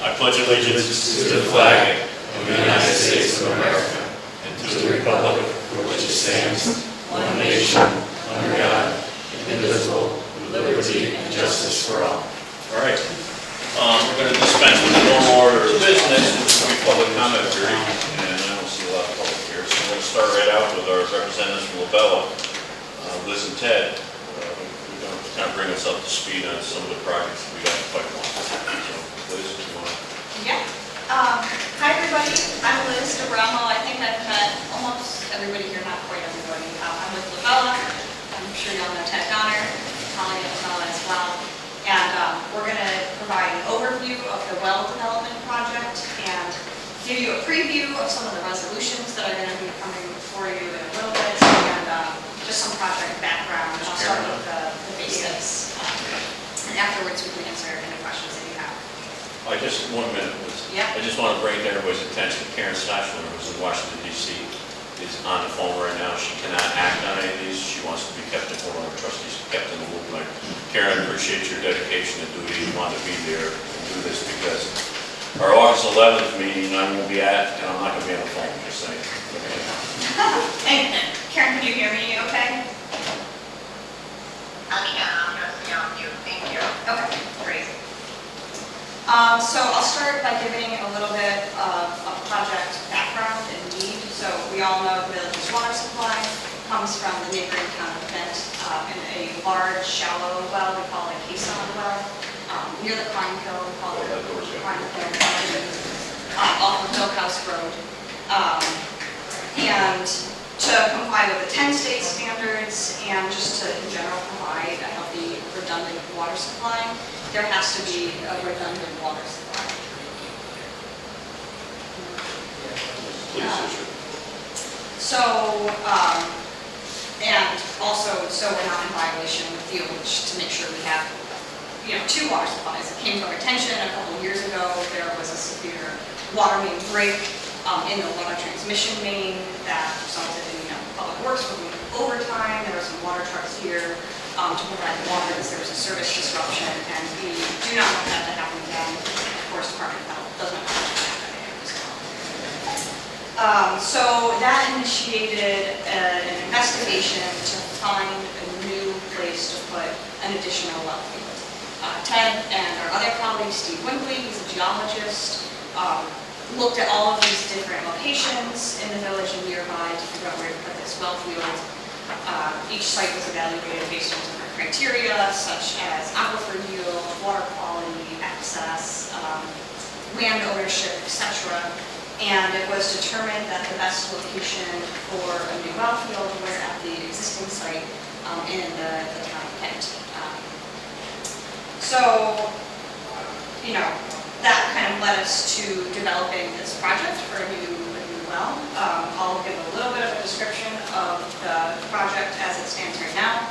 I pledge allegiance to the flag of the United States of America and to the republic for which it stands, one nation, under God, indivisible, with liberty and justice for all. All right. We're going to dispense with the normal order of business. This will be public comment period, and I don't see a lot of public here. So we're going to start right out with our representatives from Labella, Liz and Ted. We're going to kind of bring us up to speed on some of the projects we got in the pipeline. So, Liz, if you want to. Yeah. Hi, everybody. I'm Liz DeBramo. I think I've met almost everybody here, not quite everybody. I'm with Labella. I'm sure you all know Ted Donner, Holly at Labella as well. And we're going to provide an overview of the well development project and give you a preview of some of the resolutions that are going to be coming before you in a little bit, and just some project background. And I'll start with the basics. And afterwards, we can answer any questions that you have. Just 1 minute, please. Yeah. I just want to bring to everybody's attention, Karen Stashler, who's in Washington, D.C., is on the phone right now. She cannot act on any of these. She wants to be kept in Board of Trustees, kept in the loop. Like, Karen, appreciate your dedication and duty. You want to be there and do this because our August 11th meeting I won't be at, and I'm not going to be on the phone, just saying. Hey, Karen, can you hear me okay? I can. I'm just on mute. Thank you. Okay, great. So I'll start by giving a little bit of a project background and need. So we all know the village's water supply comes from the neighboring town of Bent in a large, shallow well. We call it a caisson well. Near the Pine Hill, we call it Pine Hill, off of Milkhouse Road. And to comply with the 10 state standards and just to, in general, provide a healthy, redundant water supply, there has to be a redundant water supply. And also, so we're not in violation with DOH to make sure we have, two water supplies. It came to our attention a couple of years ago. There was a severe water main break in the water transmission main that resulted in, public works working overtime. There were some water trucks here to provide water as there was a service disruption, and we do not want that to happen again. Of course, Department of Health doesn't want that to happen again as well. So that initiated an investigation to find a new place to put an additional well field. Ted and our other colleague, Steve Winkley, he's a geologist, looked at all of these different locations in the village and nearby to figure out where to put this well field. Each site was evaluated based on different criteria, such as aquifer yield, water quality, access, land ownership, etc. And it was determined that the best location for a new well field was at the existing site in the town of Kent. That kind of led us to developing this project for a new well. I'll give a little bit of a description of the project as it stands right now.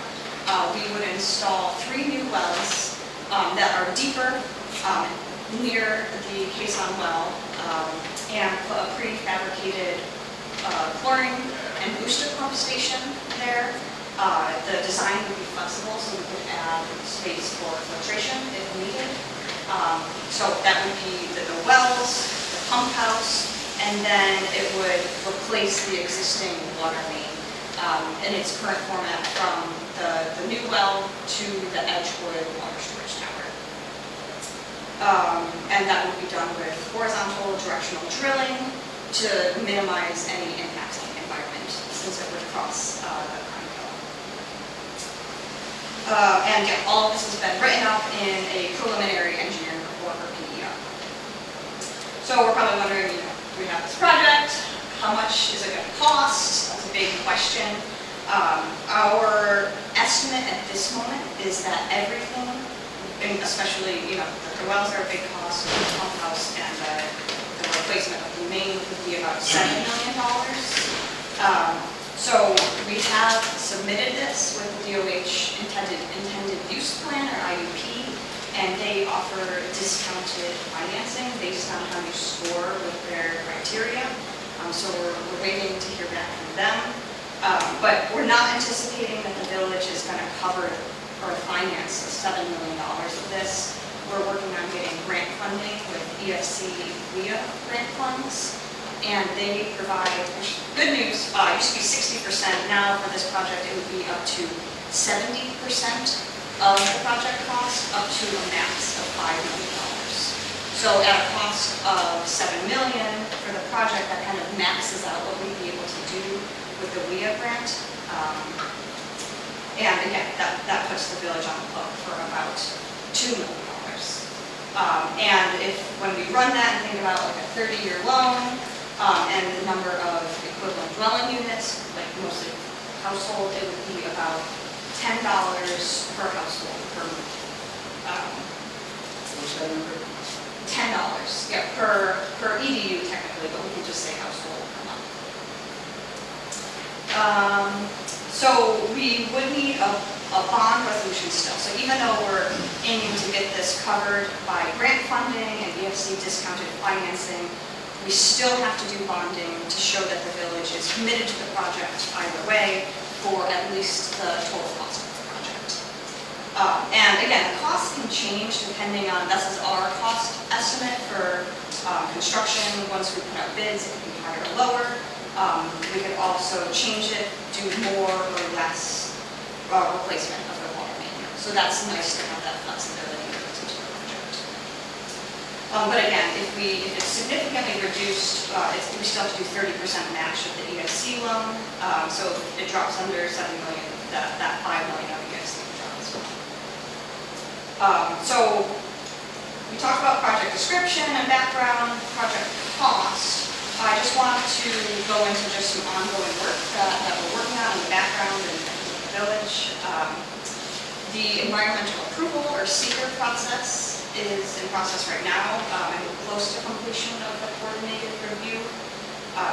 We would install 3 new wells that are deeper near the caisson well and put a prefabricated chlorine and booster pump station there. The design would be flexible, so we could add space for filtration if needed. So that would be the wells, the pump house, and then it would replace the existing water main in its current format from the new well to the Edgewood water storage tower. And that would be done with horizontal directional drilling to minimize any impacts on the environment since it would cross the Pine Hill. All of this has been written up in a preliminary engineering report or PER. So we're probably wondering, we have this project, how much is it going to cost? That's a big question. Our estimate at this moment is that everything, and especially, the wells are a big cost, the pump house and the replacement of the main would be about $7 million. So we have submitted this with the DOH intended use plan, or IUP, and they offer discounted financing based on how you score with their criteria. So we're waiting to hear back from them. But we're not anticipating that the village is going to cover or finance the $7 million of this. we're working on getting grant funding with EFC WIA grant funds. And they provide, good news, it used to be 60%. Now for this project, it would be up to 70% of the project cost, up to a max of $5 million. So at a cost of $7 million for the project, that kind of maxes out what we'd be able to do with the WIA grant. And again, that puts the village on the hook for about $2 million. And when we run that and think about like a 30-year loan and the number of equivalent dwelling units, like mostly household, it would be about $10 per household per month. $10, yeah, per EDU technically, but we can just say household per month. So we would need a bond resolution still. So even though we're aiming to get this covered by grant funding and EFC discounted financing, we still have to do bonding to show that the village is committed to the project either way for at least the total cost of the project. And again, the cost can change depending on, this is our cost estimate for construction. Once we put out bids, it can be higher or lower. We could also change it, do more or less replacement of the water main. So that's nice to have that flexibility built into the project. But again, if it's significantly reduced, we still have to do 30% match of the EFC loan. So if it drops under $7 million, that $5 million of EFC will drop as well. So we talked about project description and background, project cost. I just wanted to go into just some ongoing work that we're working on in the background and the village. The environmental approval or seeker process is in process right now and close to completion of the coordinated review.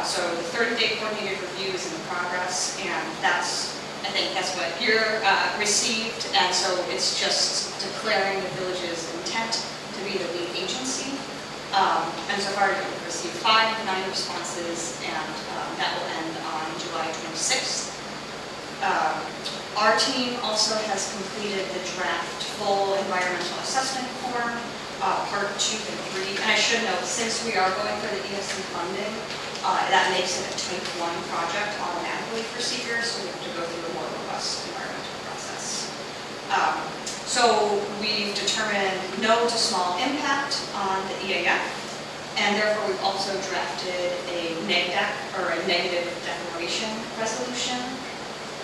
So the 30-day coordinated review is in progress, and I think that's what you're received, and so it's just declaring the village's intent to be the lead agency. And so far we've received 5 of 9 responses, and that will end on July 26th. Our team also has completed the draft full environmental assessment form, part 2 and 3. And I should note, since we are going for the ESC funding, that makes it a type 1 project automatically for seekers, so we have to go through a more robust environmental process. So we've determined no to small impact on the EAF, and therefore we've also drafted a NEGDEC, or a negative declaration resolution,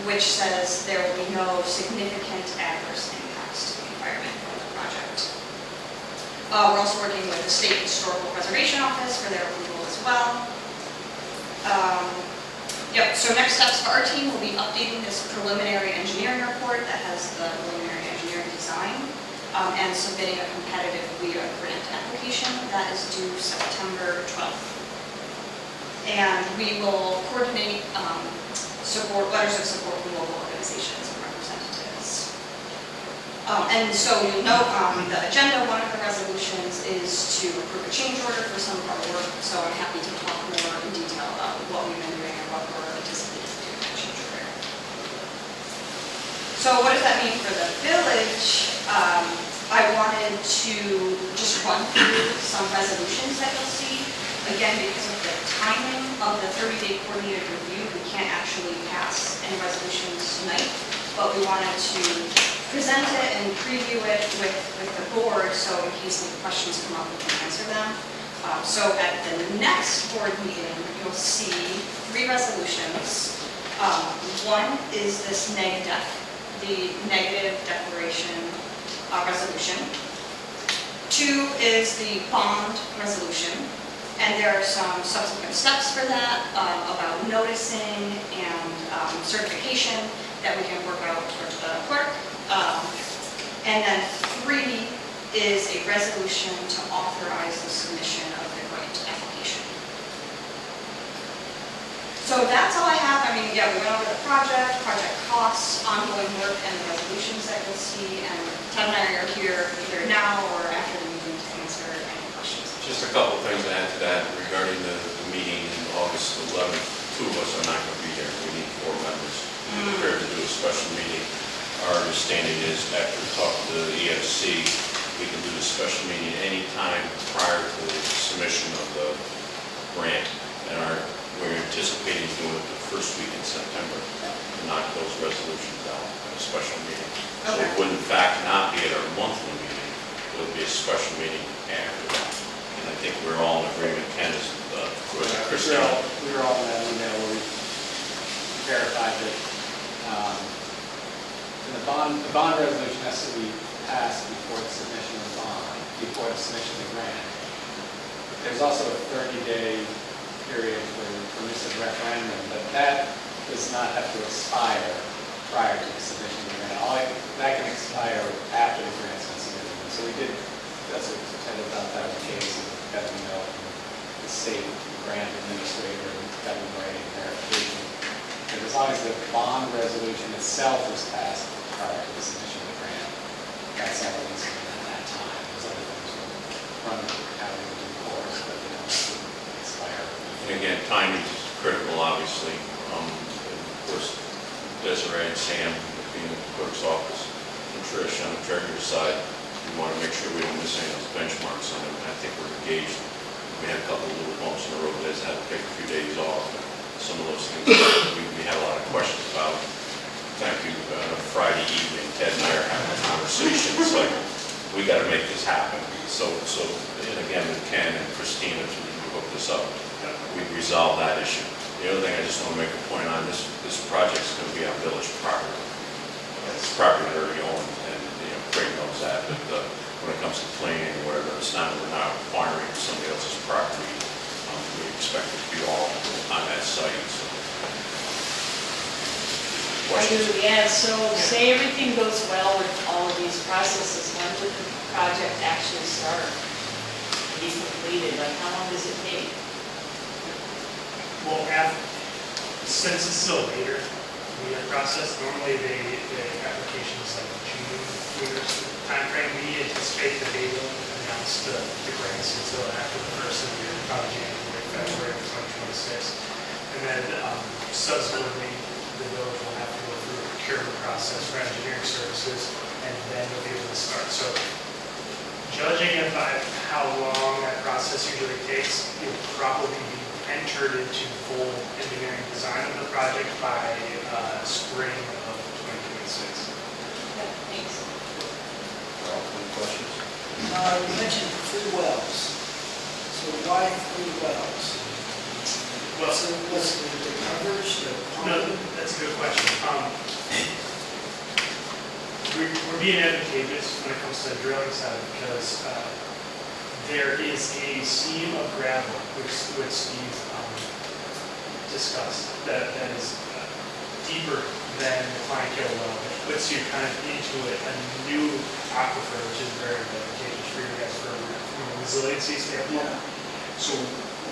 which says there will be no significant adverse impacts to the environment from the project. We're also working with the State Historical Preservation Office for their approval as well. So next steps for our team will be updating this preliminary engineering report that has the preliminary engineering design and submitting a competitive WIA grant application that is due September 12th. And we will coordinate letters of support from local organizations and representatives. And so you'll note on the agenda, one of the resolutions is to approve a change order for some of our work. So I'm happy to talk more in detail about what we've been doing and what we're anticipating to do in that change order. So what does that mean for the village? I wanted to just run through some resolutions that you'll see. Again, because of the timing of the 30-day coordinated review, we can't actually pass any resolutions tonight, but we wanted to present it and preview it with the board, so in case any questions come up, we can answer them. So at the next board meeting, you'll see 3 resolutions. One is this NEGDEC, the negative declaration resolution. 2 is the bond resolution, and there are some subsequent steps for that about noticing and certification that we can work out towards the clerk. And then 3 is a resolution to authorize the submission of the grant application. So that's all I have. I mean, yeah, we went over the project costs, ongoing work, and the resolutions that you'll see. And Ted and I are here either now or after the meeting to answer any questions. Just a couple of things to add to that regarding the meeting in August 11th. 2 of us are not going to be here. We need 4 members. We're prepared to do a special meeting. Our understanding is after we talk to the EFC, we can do the special meeting anytime prior to the submission of the grant. And we're anticipating doing it the first week in September to knock those resolutions out at a special meeting. So it would in fact not be at our monthly meeting, it would be a special meeting after that. And I think we're all in agreement, Ken is, with Christine. We were all in that email where we verified that the bond resolution has to be passed before the submission of the bond, before the submission of the grant. There's also a 30-day period for permissive referendum, but that does not have to expire prior to the submission of the grant. That can expire after the grant's been submitted. So we did, that's what Ted thought that was the case, and got an email from the state grant administrator, and got them writing verification. And as long as the bond resolution itself was passed prior to the submission of the grant, that's all that needs to be done at that time. Those other things will run out of due course, but they don't have to expire. And again, timing is critical, obviously. And of course, Desiree and Sam, being in the clerk's office, and Trish on the treasurer's side, we want to make sure we don't miss any of those benchmarks on it. I think we're engaged. We had a couple of little bumps in the road that had to take a few days off. Some of those things we had a lot of questions about. Thank you. Friday evening, Ted and I are having a conversation. It's like, we got to make this happen. So, and again, with Ken and Christina to hook this up, we resolve that issue. The other thing I just want to make a point on, this project is going to be on village property. It's property that already owned, and Craig knows that. But when it comes to planning or whatever, we're not acquiring somebody else's property. We expect it to be all on that site. So. Questions? Yeah, so say everything goes well with all of these processes, when would the project actually start? Be completed, like how long does it take? Well, since it's still later in the process, normally the application is like June timeframe. We anticipate that they will announce the grants until after the first of the year, probably January, February of 2026. And then subsequently, the village will have to go through a procurement process for engineering services, and then they'll be able to start. So judging it by how long that process usually takes, it will probably be entered into full engineering design of the project by spring of 2026. Thanks. Any questions? You mentioned 3 wells. So why 3 wells? Well, So what's the coverage, the no, pumping? that's a good question. We're being advantageous when it comes to the drilling side because there is a seam of gravel, which Steve discussed, that is deeper than the Kleinkill well, which puts you kind of into a new aquifer, which is very advantageous for you guys from a resiliency standpoint. Yeah. So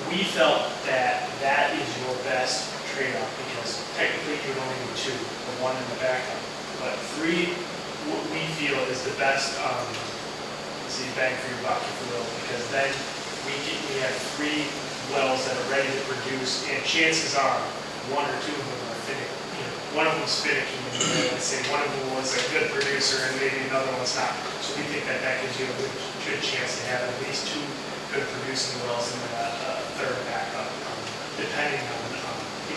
we felt that that is your best trade-off because technically you only need 2, the 1 in the backup. But 3, what we feel is the best bang for your buck, if you will, because then we have 3 wells that are ready to produce, and chances are 1 or 2 of them are finished. One of them's finicky, let's say one of them was a good producer and maybe another one's not. So we think that gives you a good chance to have at least 2 good producing wells and then a 3rd backup, depending on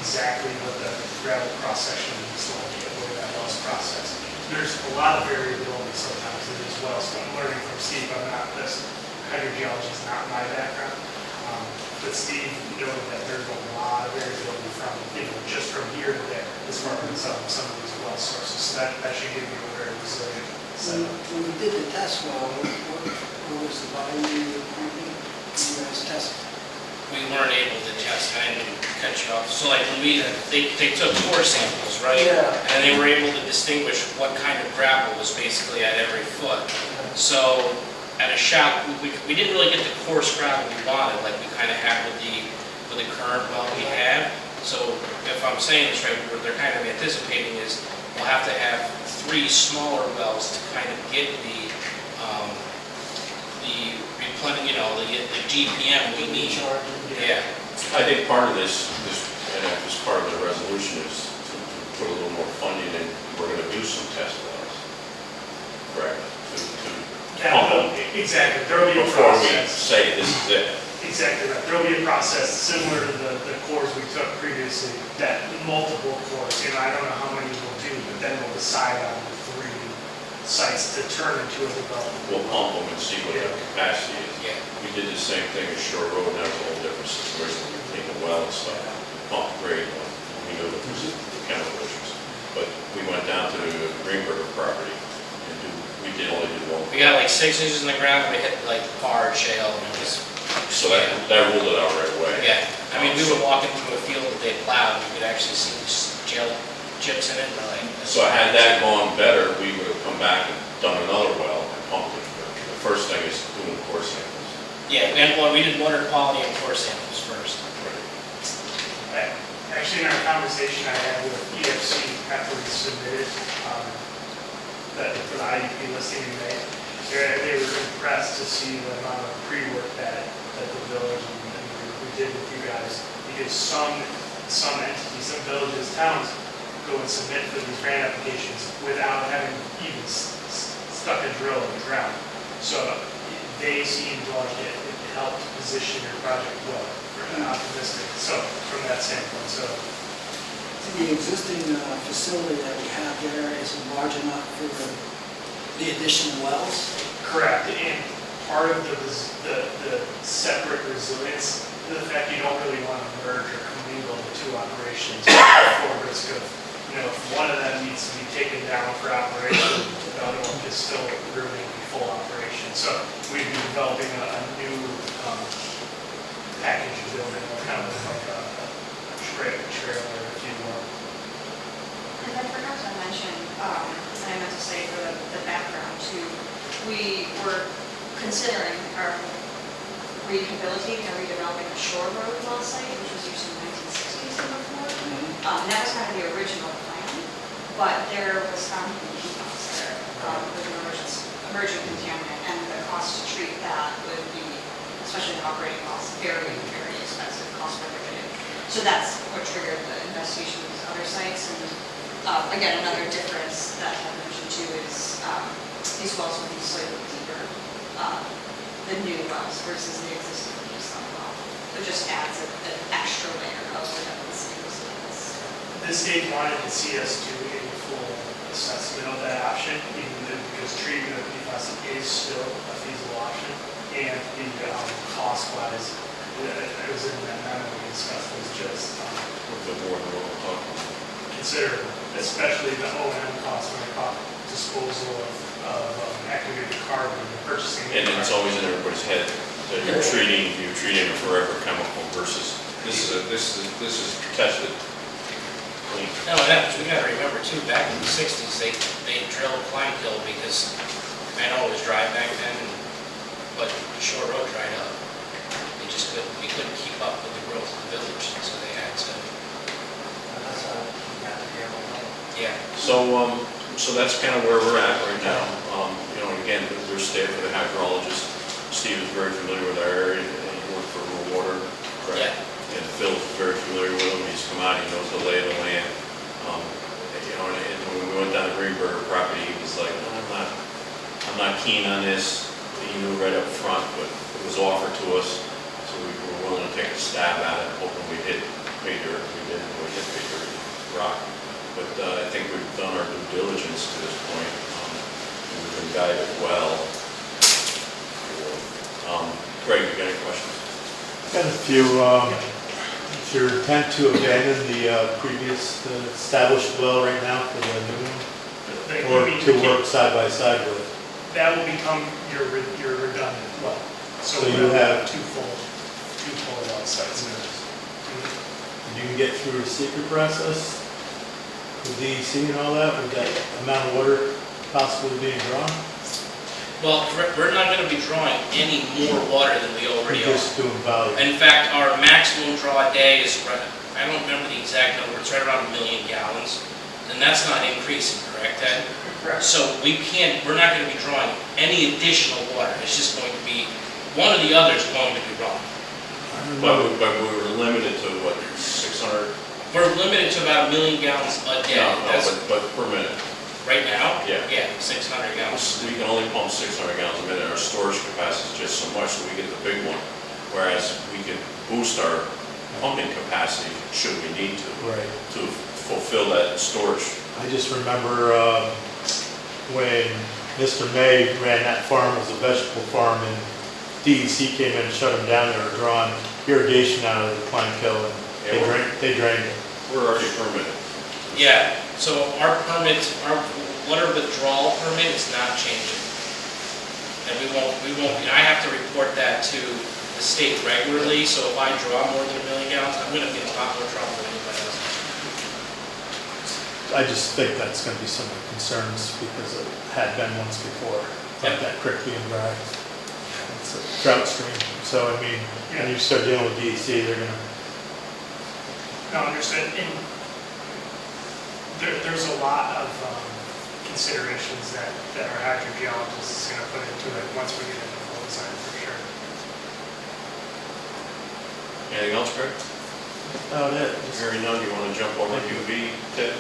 exactly what the gravel cross-section looks like, where that well's processed. There's a lot of variability sometimes in these wells. So I'm learning from Steve. Hydrogeology is not my background. But Steve noted that there's a lot of variability from, just from here to there as far as some of these well sources. So that should give you a very resilient setup. When we did the test well, what was the volume you were pumping? You guys tested? We weren't able to test, I didn't cut you off. So like Louisa, they took core samples, right? Yeah. And they were able to distinguish what kind of gravel was basically at every foot. So at a shop, we didn't really get the coarse gravel we wanted, like we kind of had with the current well we have. So if I'm saying this right, what they're kind of anticipating is we'll have to have 3 smaller wells to kind of get the GPM we need. Yeah. I think part of this part of the resolution is to put a little more funding in. We're going to do some test wells, correct? To Exactly, there'll be a before we process. say this is it. Exactly right. There'll be a process similar to the cores we took previously, that multiple cores, I don't know how many we'll do, but then we'll decide on the 3 sites to turn into a development. We'll pump them and see what the capacity is. Yeah. We did the same thing at Shore Road, and that was a whole different situation. We were taking well and stuff, pump grade one. We knew that there was chemical issues. But we went down to the Greenberger property and we did only do one. We got like 6 inches in the ground, and we hit like hard shale, and it was, So that ruled it out right away. yeah. I mean, we would walk into a field that they plowed, we could actually see these gel chips in it, and we're like. So had that gone better, we would have come back and done another well and pumped it. The first thing is doing core samples. Yeah, and well, we did water quality and core samples first. Actually, in our conversation I had with EFC after we submitted that for the IUP listing in May, they were impressed to see the amount of pre-work that the village and we did with you guys, because some entities, some villages, towns go and submit for these grant applications without having even stuck a drill in the ground. So they seemed like it helped position your project well, and optimistic. So from that standpoint, so The existing facility that we have there is large enough for the additional wells? correct. And part of the separate resilience, the fact you don't really want to merge or commingle the 2 operations for risk of, if one of them needs to be taken down for operation, the other one is still remaining full operation. So we'd be developing a new package building, kind of like a trailer, if you will. And I forgot to mention, and I meant to say for the background too, we were considering our rehabilitating and redeveloping a Shore Road well site, which was used in the 1960s and before. That was kind of the original plan, but there was found to be PFAS there, with an emerging contaminant, and the cost to treat that would be, especially the operating costs, very, very expensive, cost prohibitive. So that's what triggered the investigation of these other sites. And again, another difference that I mentioned too is these wells will be slightly deeper, the new wells versus the existing Keystone well. It just adds an extra layer of redundancy. The state wanted to see us do a full assessment of that option, even though, because treatment of PFAS is still a feasible option. And the cost-wise, it was in that memo we discussed, was just A bit more than what we're talking about. considerable, especially the O&M cost when it cost disposal of activated carbon, purchasing. And it's always in everybody's head that you're treating a forever chemical versus this is tested clean. No, we gotta remember too, back in the 60s, they drilled Kleinkill because Manhole was dry back then, but Shore Road dried up. We couldn't keep up with the growth of the village, so they had to. That's how we got to be able to. Yeah. So that's kind of where we're at right now. Again, there's staff for the hydrologist. Steve is very familiar with our area, and he worked for rural water. Correct? Yeah. And Phil's very familiar with him. He's come out, he knows the lay of the land. And when we went down to Greenberger property, he was like, I'm not keen on this. He knew right up front, but it was offered to us, so we were willing to take a stab at it, hoping we'd hit pay dirt. We didn't, we hit pay dirt, rock. But I think we've done our due diligence to this point, and we've been guided well. Greg, you got any questions? Got a few. Is your intent to abandon the previous established well right now for the new one? Or to work side by side with? That will become your redundant well. So we'll you have two full well sites. You can get through a secret process with DEC and all that, with that amount of water possibly being drawn? Well, we're not gonna be drawing any more water than we already are. Just doing volume. In fact, our maximum draw day is, I don't remember the exact number, it's right around 1 million gallons. And that's not increasing, correct, Ed? Correct. So we're not gonna be drawing any additional water. It's just going to be, one or the other is going to be drawn. But we were limited to what, 600? We're limited to about 1 million gallons a day. No, but per minute. Right now? Yeah. Yeah, 600 gallons. We can only pump 600 gallons a minute, our storage capacity is just so much, so we get the big one. Whereas we can boost our pumping capacity should we need to, Right. to fulfill that storage. I just remember when Mr. May ran that farm, it was a vegetable farm, and DEC came in and shut them down. They were drawing irrigation out of the Pine Kill, and they drained it. We're already permitted. Yeah, so our permit, our water withdrawal permit is not changing. And we won't, I have to report that to the state regularly, so if I draw more than 1 million gallons, I'm gonna get in a lot more trouble than anybody else. I just think that's gonna be some of the concerns, because it had been once before, like Yep. that creek being dry. It's a drought stream, so I mean, when you start dealing with DEC, they're gonna, No, understood. And there's a lot of considerations that our hydrogeologist is going to put into it once we get into full design for sure. Anything else, Greg? oh, yeah, just Hearing none, you want to jump over UV, Ted?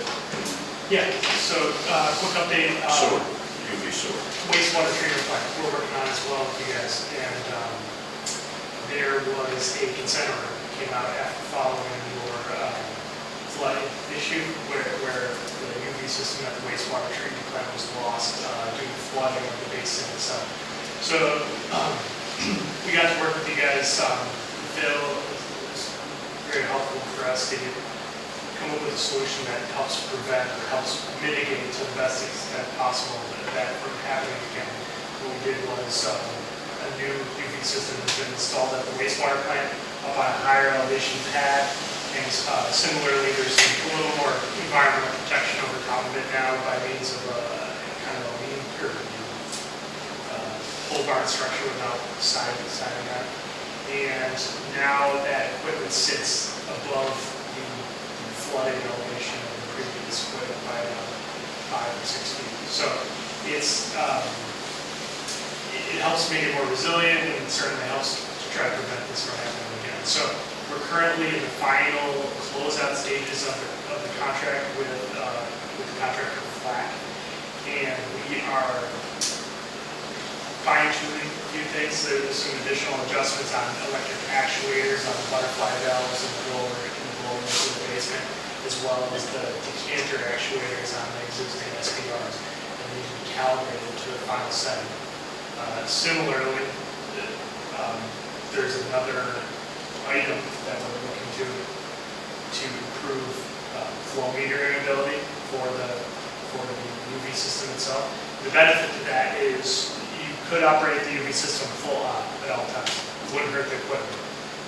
Yeah, so quick update. Sewer, UV sewer. Wastewater treatment plant, we're working on as well with you guys. And there was a consent order that came out after following your flood issue where the UV system at the wastewater treatment plant was lost due to flooding of the basin itself. So we got to work with you guys. Bill was very helpful for us to come up with a solution that helps prevent or helps mitigate to the best extent possible that from happening again. What we did was a new UV system has been installed at the wastewater plant up on a higher elevation pad. And similarly, there's a little more environmental protection over top of it now by means of kind of a lean or pole barn structure without siding that. And now that equipment sits above the flooded elevation of the previous equipment by about 5 or 6 feet. So it helps make it more resilient, and it certainly helps to try to prevent this from happening again. So we're currently in the final closeout stages of the contract with the contractor Flack, and we are fine-tuning a few things. There's some additional adjustments on electric actuators, on the butterfly valves in the blowers in the basement, as well as the decanter actuators on the existing SPRs, and these will be calibrated to the final setting. Similarly, there's another item that we're looking to improve flow metering ability for the UV system itself. The benefit to that is you could operate the UV system full on at all times. It wouldn't hurt the equipment,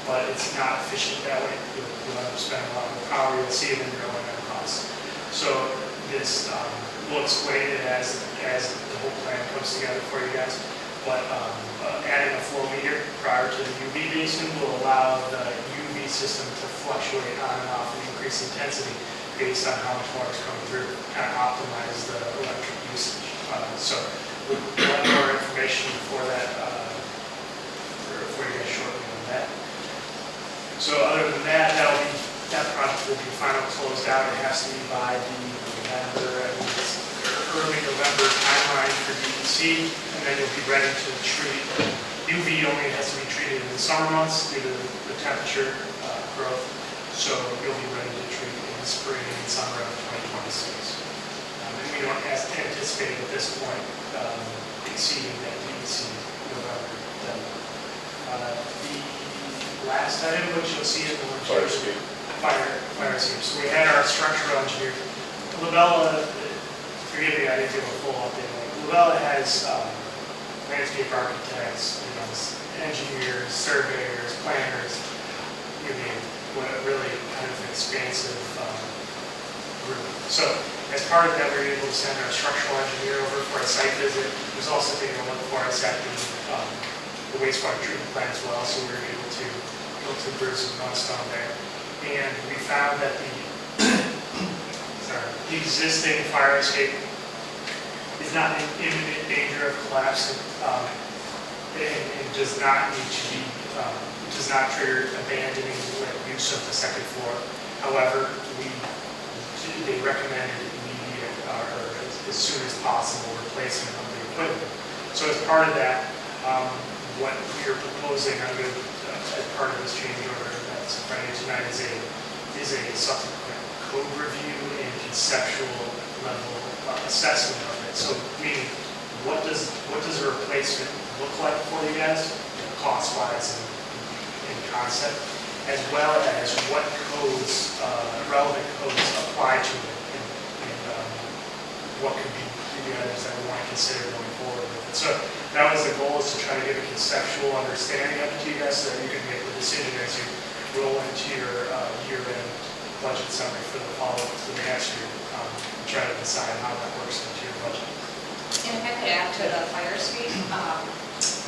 but it's not efficient that way. You'll end up spending a lot more power. You'll see it in your O&M costs. So this will explain it as the whole plan comes together for you guys. But adding a flow meter prior to the UV basin will allow the UV system to fluctuate on and off and increase intensity based on how much water is coming through, kind of optimize the electric usage. So we'll have more information for that, for you guys shortly on that. So other than that, that project will be final closed out. It has to be by the early November timeline for DEC, and then you'll be ready to treat. UV only has to be treated in the summer months due to the temperature growth, so you'll be ready to treat in the spring and summer of 2026. And we don't anticipate at this point exceeding that DEC November deadline. The last item, which you'll see in the Fire escape. Fire escape. So we had our structural engineer, Labella. Forgive me, I didn't give a full update. Labella has landscape architects, engineers, surveyors, planners, you name it, what a really kind of expansive group. So as part of that, we were able to send our structural engineer over for a site visit. He was also taking a look for us at the wastewater treatment plant as well, so we were able to go to Bruce and Munstone there. And we found that the existing fire escape is not in imminent danger of collapse and does not need to be, does not trigger abandoning use of the second floor. However, they recommended immediate or as soon as possible replacement of the equipment. So as part of that, what we are proposing, I'm going to, as part of this change order that's in front of you tonight, is a subsequent code review and conceptual level assessment of it. So meaning, what does a replacement look like for you guys, cost-wise and concept, as well as what codes, relevant codes apply to it, and what could be the items that we want to consider going forward with it. So that was the goal, is to try to give a conceptual understanding of it to you guys, so that you can make the decision as you roll into your year-end budget summary for the next year, and try to decide how that works into your budget. And if I could add to the fire escape,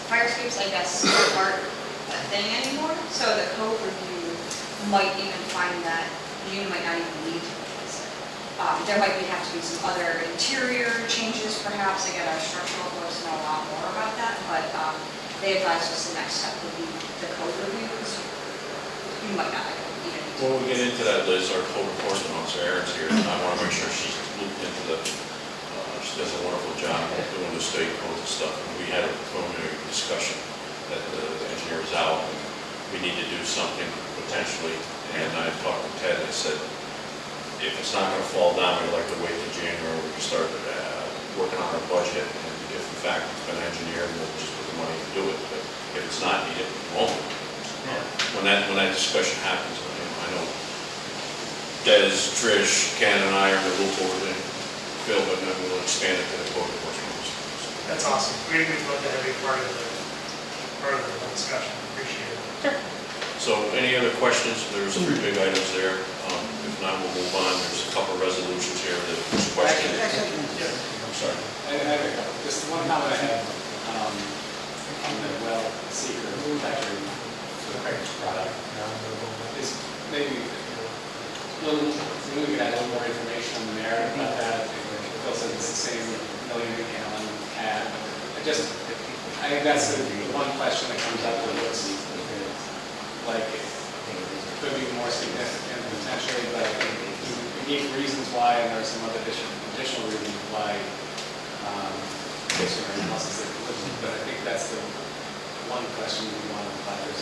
fire escapes, I guess, aren't a thing anymore. So the code review might even find that you might not even need to replace it. There might have to be some other interior changes perhaps. Again, our structural folks know a lot more about that, but they advised us the next step would be the code review, because you might not even need to. When we get into that, Liz, our code enforcement officer, Erin's here, and I want to make sure she's looped into the, she does a wonderful job doing the state codes and stuff. And we had a preliminary discussion that the engineer is out, and we need to do something potentially. And I talked to Ted, and I said, if it's not going to fall down, we'd like to wait till January, we can start working on our budget. And if in fact it's been engineered, we'll just put the money to do it. But if it's not needed, we won't. When that discussion happens, I know Des, Trish, Ken, and I are in the loop over there. Phil, but then we'll expand it to the code enforcement officer. That's awesome. We'd love to have you part of the discussion. Appreciate it. So any other questions? There's 3 big items there. If not, we'll move on. There's a couple resolutions here that there's questions. I'm sorry. Just one comment I have on the well seeker factory product is maybe we could add a little more information on the narrative about that. Phil said it's the same million-gallon can. I think that's the one question that comes up with what's like, it could be more significant potentially, but unique reasons why, and there are some other additional reasons why, based on our analysis that we looked at. But I think that's the one question we want to apply to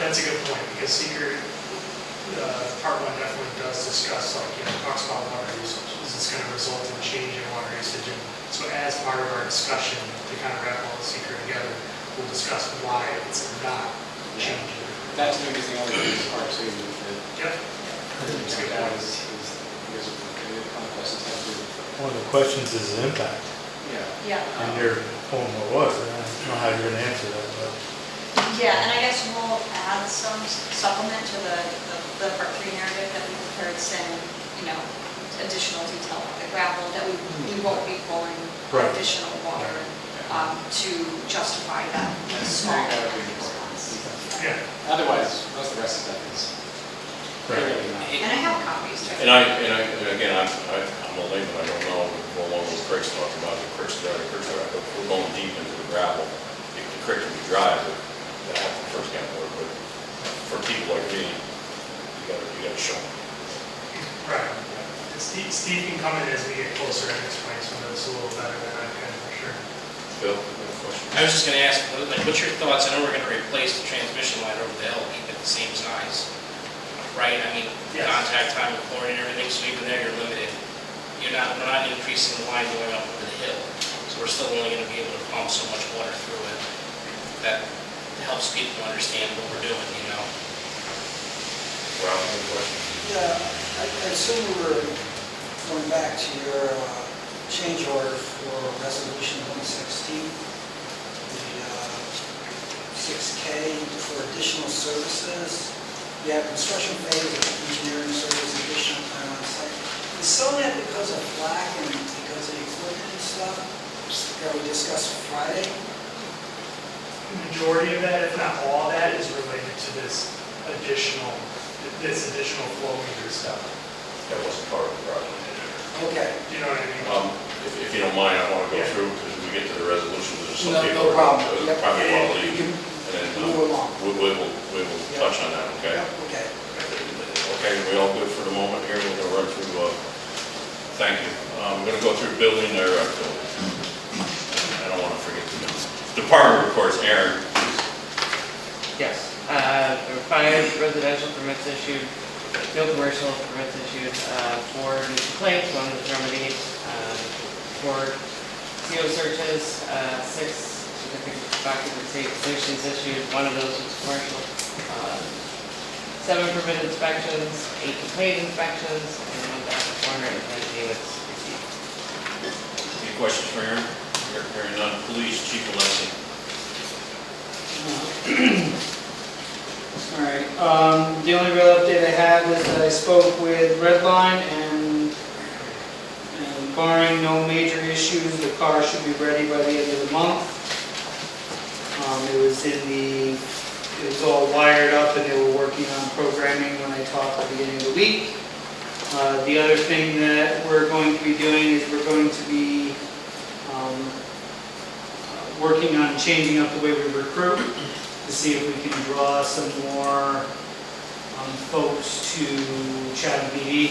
That's a good point, because seeker, part 1 definitely does discuss, like, talks about water usage. Is this going to result in change in water usage? And so as part of our discussion, to kind of wrap all the seeker together, we'll discuss why it's not changing. That to me is the only part 2 that Yep. that's good. That is because the questions have to do with. One of the questions is the impact. Yeah. Yeah. And you're pulling what was, I don't know how you're gonna answer that, but. Yeah, and I guess we'll add some supplement to the part 3 narrative that we prepared, saying, additional detail about the gravel, that we won't be pulling Right. additional water to justify that small response. Yeah. Otherwise, most of the rest of stuff is really not. And I have copies too. And again, I'm a layman, I don't know what Craig's talking about, the creek's dry, but we're going deep into the gravel. The creek can be dry, but that happens first camp water, but for people like me, you gotta show them. Right. Steve can come in as we get closer and explain some of this a little better than I can, for sure. Bill, you have a question? I was just gonna ask, what's your thoughts? I know we're gonna replace the transmission line over the hill, keep it the same size, right? I mean, Yes. contact time with chlorine and everything, so even there you're limited. We're not increasing the line going up over the hill, so we're still only gonna be able to pump so much water through it. That helps people understand what we're doing, Ralph, any questions? Yeah, I assume we were going back to your change order for resolution 116, the 6K for additional services. You have construction phase, engineering service, additional time on site. Is some of that because of flag and because of the equipment and stuff that we discussed Friday? The majority of that, if not all of that, is related to this additional flow meter stuff. That wasn't part of the project. Okay. Do you know what I mean? If you don't mind, I want to go Yeah. through, because when we get to the resolution, there's some No people. problem. Yep. Probably want to You leave. can And then move along. we will touch on that, okay? Yep, okay. Okay, we all good for the moment here? We're gonna run through, thank you. We're gonna go through building there. I don't wanna forget the department reports. Aaron, please. Yes, there were 5 residential permits issued, no commercial permits issued, 4 new complaints, 1 was remedied, 4 CO searches, 6 certificates of occupancy petitions issued, 1 of those was commercial, 7 permit inspections, 8 complaint inspections, and 1,410 units received. Any questions for Aaron? Hearing none. Police, Chief Alessi. All right, the only real update I have is that I spoke with Redline and barring no major issues, the car should be ready by the end of the month. It was all wired up and they were working on programming when I talked at the beginning of the week. The other thing that we're going to be doing is we're going to be working on changing up the way we recruit to see if we can draw some more folks to Chatham PD.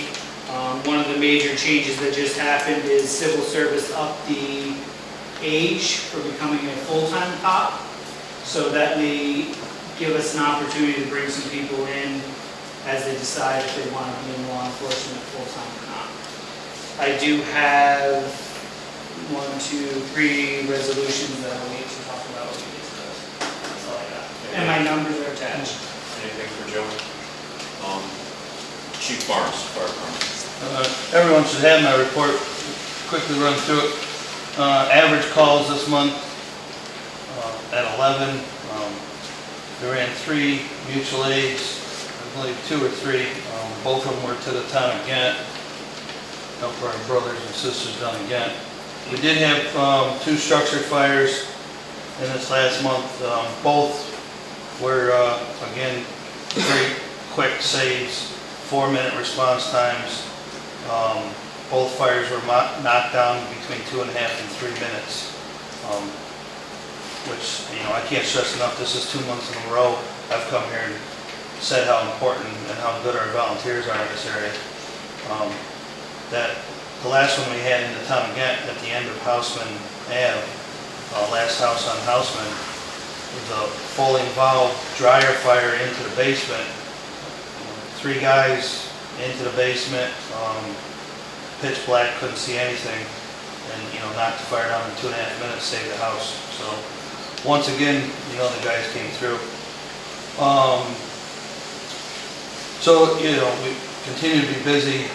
One of the major changes that just happened is civil service upped the age for becoming a full-time cop. So that may give us an opportunity to bring some people in as they decide if they want to be in law enforcement full-time or not. I do have 3 resolutions that I'll wait to talk about when we get to those. That's all I got. And my numbers are attached. Anything for Joe? Chief Barnes, Fire Department. Everyone should have my report. Quickly run through it. Average calls this month at 11. We ran 3 mutual aids, I believe 2 or 3. Both of them were to the town of Ghent. Help our brothers and sisters down in Ghent. We did have 2 structure fires in this last month. Both were, again, very quick saves, 4-minute response times. Both fires were knocked down between 2.5 and 3 minutes, which, I can't stress enough. This is 2 months in a row I've come here and said how important and how good our volunteers are in this area. That the last one we had in the town of Ghent at the end of Houseman Ave, last house on Houseman, was a fully involved dryer fire into the basement. 3 guys into the basement, pitch black, couldn't see anything, and knocked the fire down in 2.5 minutes, saved the house. So once again, the guys came through. So we continue to be busy.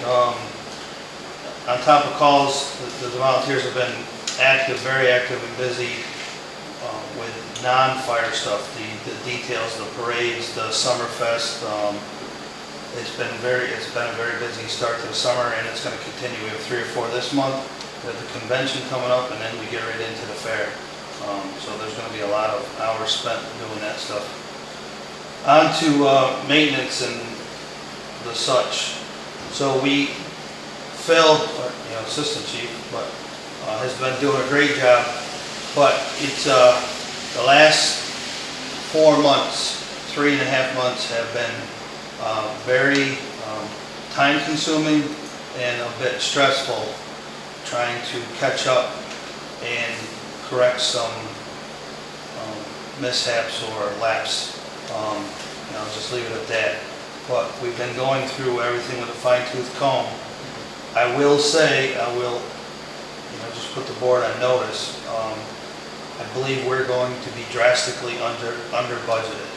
On top of calls, the volunteers have been active, very active and busy with non-fire stuff, the details, the parades, the Summerfest. It's been a very busy start to the summer, and it's going to continue. We have 3 or 4 this month. We have the convention coming up, and then we get right into the fair. So there's going to be a lot of hours spent doing that stuff. On to maintenance and the such. So Phil, assistant chief, but has been doing a great job. But it's the last 4 months, 3.5 months have been very time-consuming and a bit stressful, trying to catch up and correct some mishaps or lapse. I'll just leave it at that. But we've been going through everything with a fine-tooth comb. I will say, just put the board on notice. I believe we're going to be drastically under budgeted.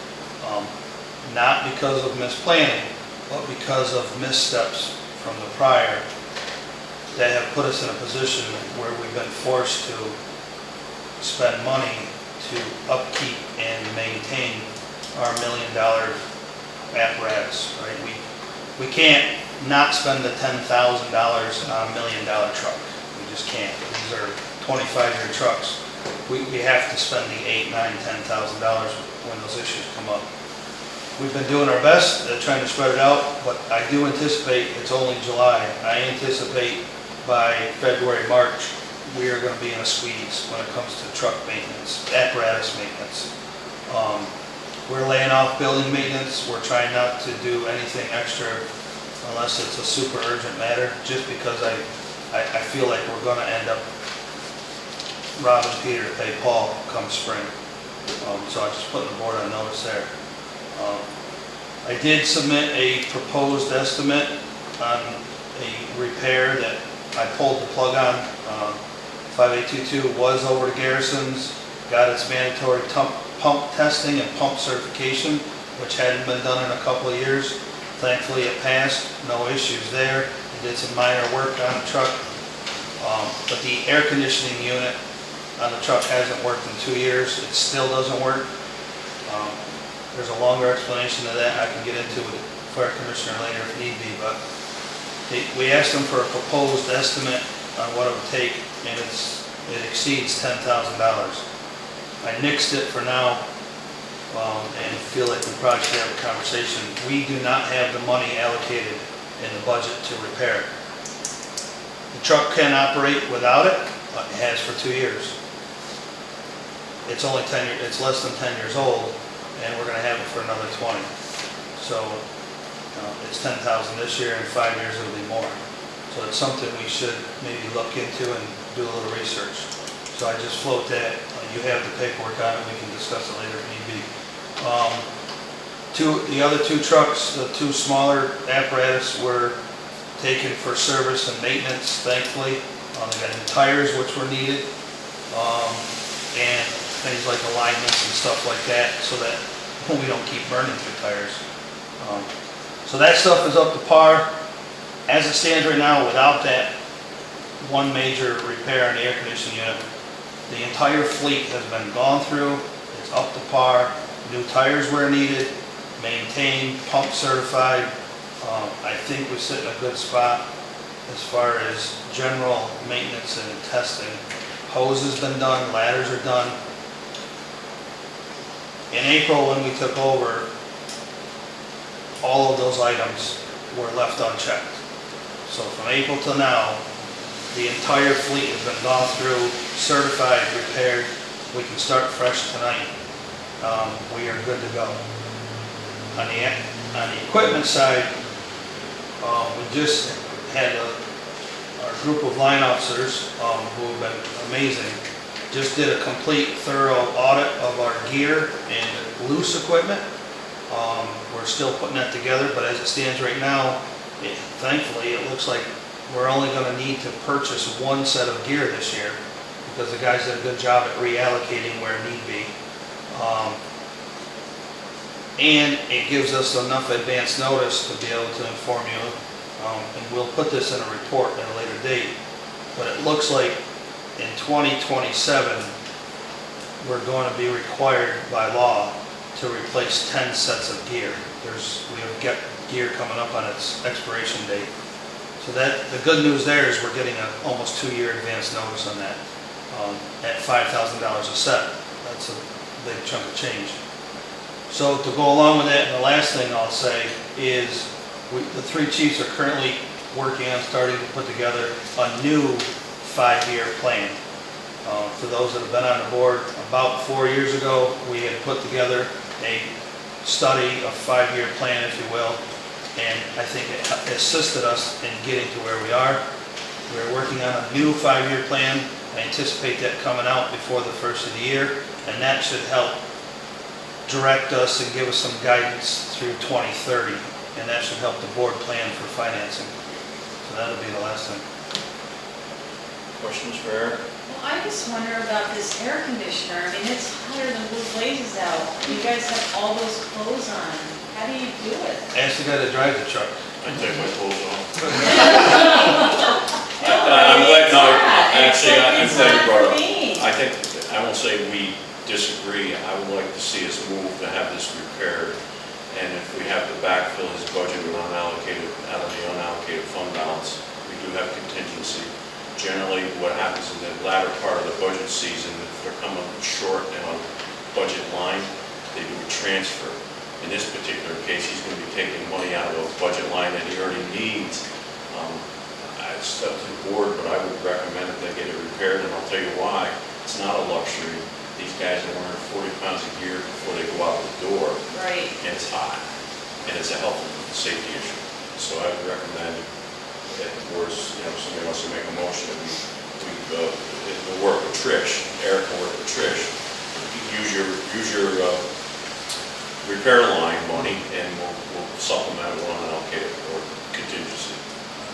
Not because of misplanning, but because of missteps from the prior that have put us in a position where we've been forced to spend money to upkeep and maintain our $1 million apparatus, right? We can't not spend the $10,000 on a $1 million truck. We just can't. These are 25-year trucks. We have to spend the $8,000, $9,000, $10,000 when those issues come up. We've been doing our best at trying to spread it out, but I do anticipate, it's only July, I anticipate by February, March, we are going to be in a squeeze when it comes to truck maintenance, apparatus maintenance. We're laying off building maintenance. We're trying not to do anything extra unless it's a super urgent matter, just because I feel like we're gonna end up robbing Peter to pay Paul come spring. So I just put the board on notice there. I did submit a proposed estimate on a repair that I pulled the plug on. 5822 was over to Garrison's, got its mandatory pump testing and pump certification, which hadn't been done in a couple of years. Thankfully it passed, no issues there. We did some minor work on the truck, but the air conditioning unit on the truck hasn't worked in 2 years. It still doesn't work. There's a longer explanation of that I can get into with the fire commissioner later if need be, but we asked them for a proposed estimate on what it would take, and it exceeds $10,000. I nixed it for now, and feel like we probably should have a conversation. We do not have the money allocated in the budget to repair it. The truck can operate without it, but it has for 2 years. It's only it's less than 10 years old, and we're gonna have it for another 20. So, it's 10,000 this year, and 5 years it'll be more. So it's something we should maybe look into and do a little research. So I just float that. You have the paperwork on it, we can discuss it later if need be. The other 2 trucks, the 2 smaller apparatus were taken for service and maintenance, thankfully. They got new tires, which were needed, and things like alignments and stuff like that, so that we don't keep burning through tires. So that stuff is up to par. As it stands right now, without that one major repair on the air conditioning unit, the entire fleet has been gone through. It's up to par. New tires where needed, maintained, pump certified. I think we sit in a good spot as far as general maintenance and testing. Hose has been done, ladders are done. In April, when we took over, all of those items were left unchecked. So from April till now, the entire fleet has been gone through, certified, repaired. We can start fresh tonight. We are good to go. On the equipment side, we just had our group of line officers who have been amazing. Just did a complete, thorough audit of our gear and loose equipment. We're still putting that together, but as it stands right now, thankfully, it looks like we're only going to need to purchase 1 set of gear this year, because the guys did a good job at reallocating where need be. And it gives us enough advance notice to be able to inform you, and we'll put this in a report at a later date, but it looks like in 2027, we're going to be required by law to replace 10 sets of gear. We have gear coming up on its expiration date. So the good news there is we're getting an almost 2-year advance notice on that. At $5,000 a set, that's a big chunk of change. So to go along with that, and the last thing I'll say is the 3 chiefs are currently working on starting to put together a new 5-year plan. For those that have been on the board, about 4 years ago, we had put together a study, a 5-year plan, if you will, and I think it assisted us in getting to where we are. We're working on a new 5-year plan. I anticipate that coming out before the first of the year, and that should help direct us and give us some guidance through 2030, and that should help the board plan for financing. So that'll be the last thing. Questions for Eric? Well, I just wonder about this air conditioner. I mean, it's hotter than blue blazes out. You guys have all those clothes on. How do you do it? Ask the guy that drives the truck. I take my clothes off. I'm glad, no, actually, I'm glad you brought it up. I think, I won't say we disagree. I would like to see us move to have this repaired. And if we have to backfill his budget with unallocated, out of the unallocated fund balance, we do have contingency. Generally, what happens in the latter part of the budget season, if they're coming short on a budget line, they do a transfer. In this particular case, he's going to be taking money out of a budget line that he already needs. It's up to the board, but I would recommend that they get it repaired, and I'll tell you why. It's not a luxury. These guys are wearing 40 pounds a year before they go out the door. Right. And it's hot, and it's a health and safety issue. So I would recommend that the board's, somebody wants to make a motion, that we'll work with Trish, Eric will work with Trish, use your repair line money, and we'll supplement it, we'll allocate it for contingency.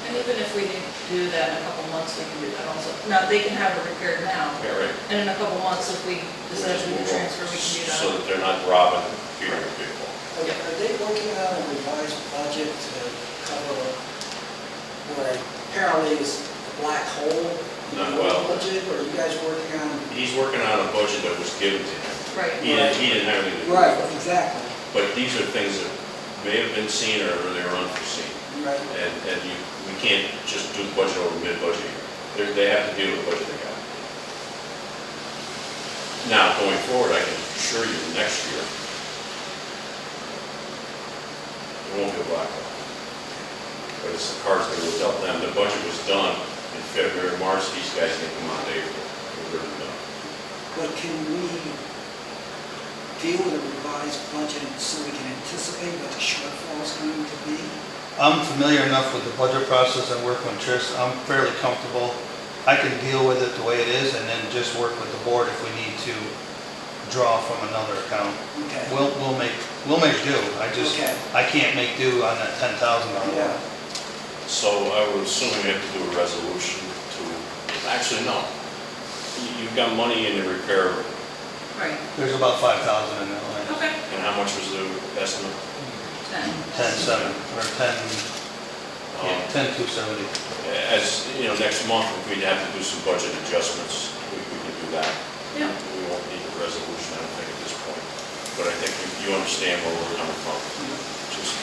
And even if we didn't do that in a couple months, we can do that also. Now, they can have it repaired now, Yeah, right. and in a couple months, if we decide to do the transfer, we can do that. So that they're not robbing Peter and people. Are they working on a revised budget to cover what apparently is a black hole in Not the well. budget, or are you guys working on? He's working on a budget that was given to him. Right. He didn't have anything to do with Right, it. exactly, But these are things that may have been seen or they were unforeseen. right. And we can't just do the budget over mid-budget year. They have to deal with the budget they got. Now, going forward, I can assure you, next year, it won't be a blackout. But it's the cards that were dealt them. The budget was done in February, March. These guys can come on in April. We're really done. But can we deal with a revised budget so we can anticipate what the shortfall is going to be? I'm familiar enough with the budget process and working with Trish. I'm fairly comfortable. I can deal with it the way it is and then just work with the board if we need to draw from another account. Okay. We'll make do. Okay. I can't make do on that $10,000. Yeah. So I would assume we have to do a resolution to, actually, no. You've got money in the repair, Right. There's about 5,000 in that line. Okay. and how much was the estimate? 10,700 or 10,270. As, next month, if we have to do some budget adjustments, we can do that. Yeah. We won't need a resolution, I don't think, at this point. But I think you understand where we're coming from. Just,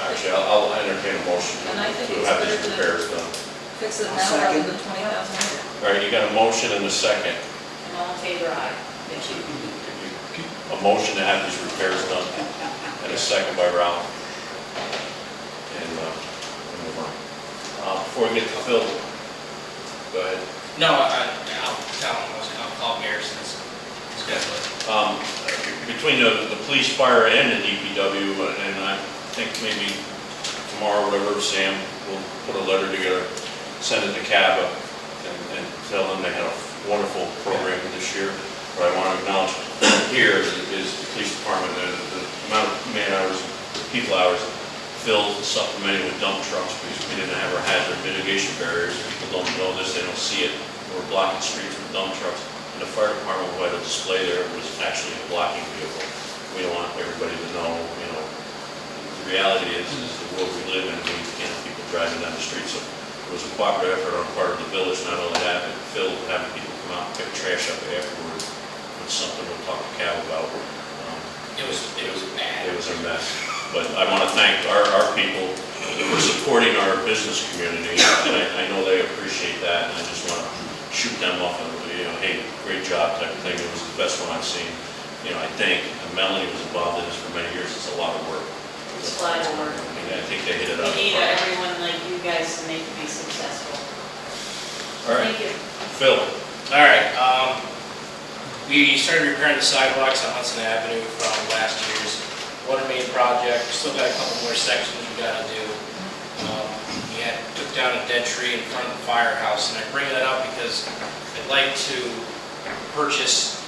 actually, I'll entertain a motion And I think to it's have these better to- repairs done. Fix it I'll now rather second. than 20,000 later. All right, you got a motion and a second. And all in favor, aye. Thank you. A motion to have these repairs done, and a second by Ralph. And we'll move on. Before we get to Phil, go ahead. No, I'll tell him, I'll call Mayor since he's got it. Between the police, fire, and the DPW, and I think maybe tomorrow, whatever, Sam will put a letter together, send it to CABA, and tell them they had a wonderful program this year. What I want to acknowledge here is the police department, the amount of man hours, people hours filled, supplementing with dump trucks, because we didn't have our hazard mitigation barriers. People don't know this, they don't see it. We're blocking streets with dump trucks. And the fire department, who had a display there, was actually a blocking vehicle. We don't want everybody to know, the reality is the world we live in, we can't have people driving down the street. So it was a cooperative effort on the part of the village, not only that, but Phil having people come out and pick trash up afterwards. It's something we'll talk to Cal about. It was bad. It was a mess. But I want to thank our people for supporting our business community, and I know they appreciate that, and I just want to shoot them off and, hey, great job type of thing. It was the best one I've seen. I think Melanie was involved in this for many years. It's a lot of work. It's a lot of work. And I think they hit it out. We need everyone like you guys to make it be successful. All right, Thank you. Phil. All right, we started repairing the sidewalks on Hudson Avenue from last year's water main project. We still got a couple more sections we gotta do. We took down a dead tree in front of the firehouse, and I bring that up because I'd like to purchase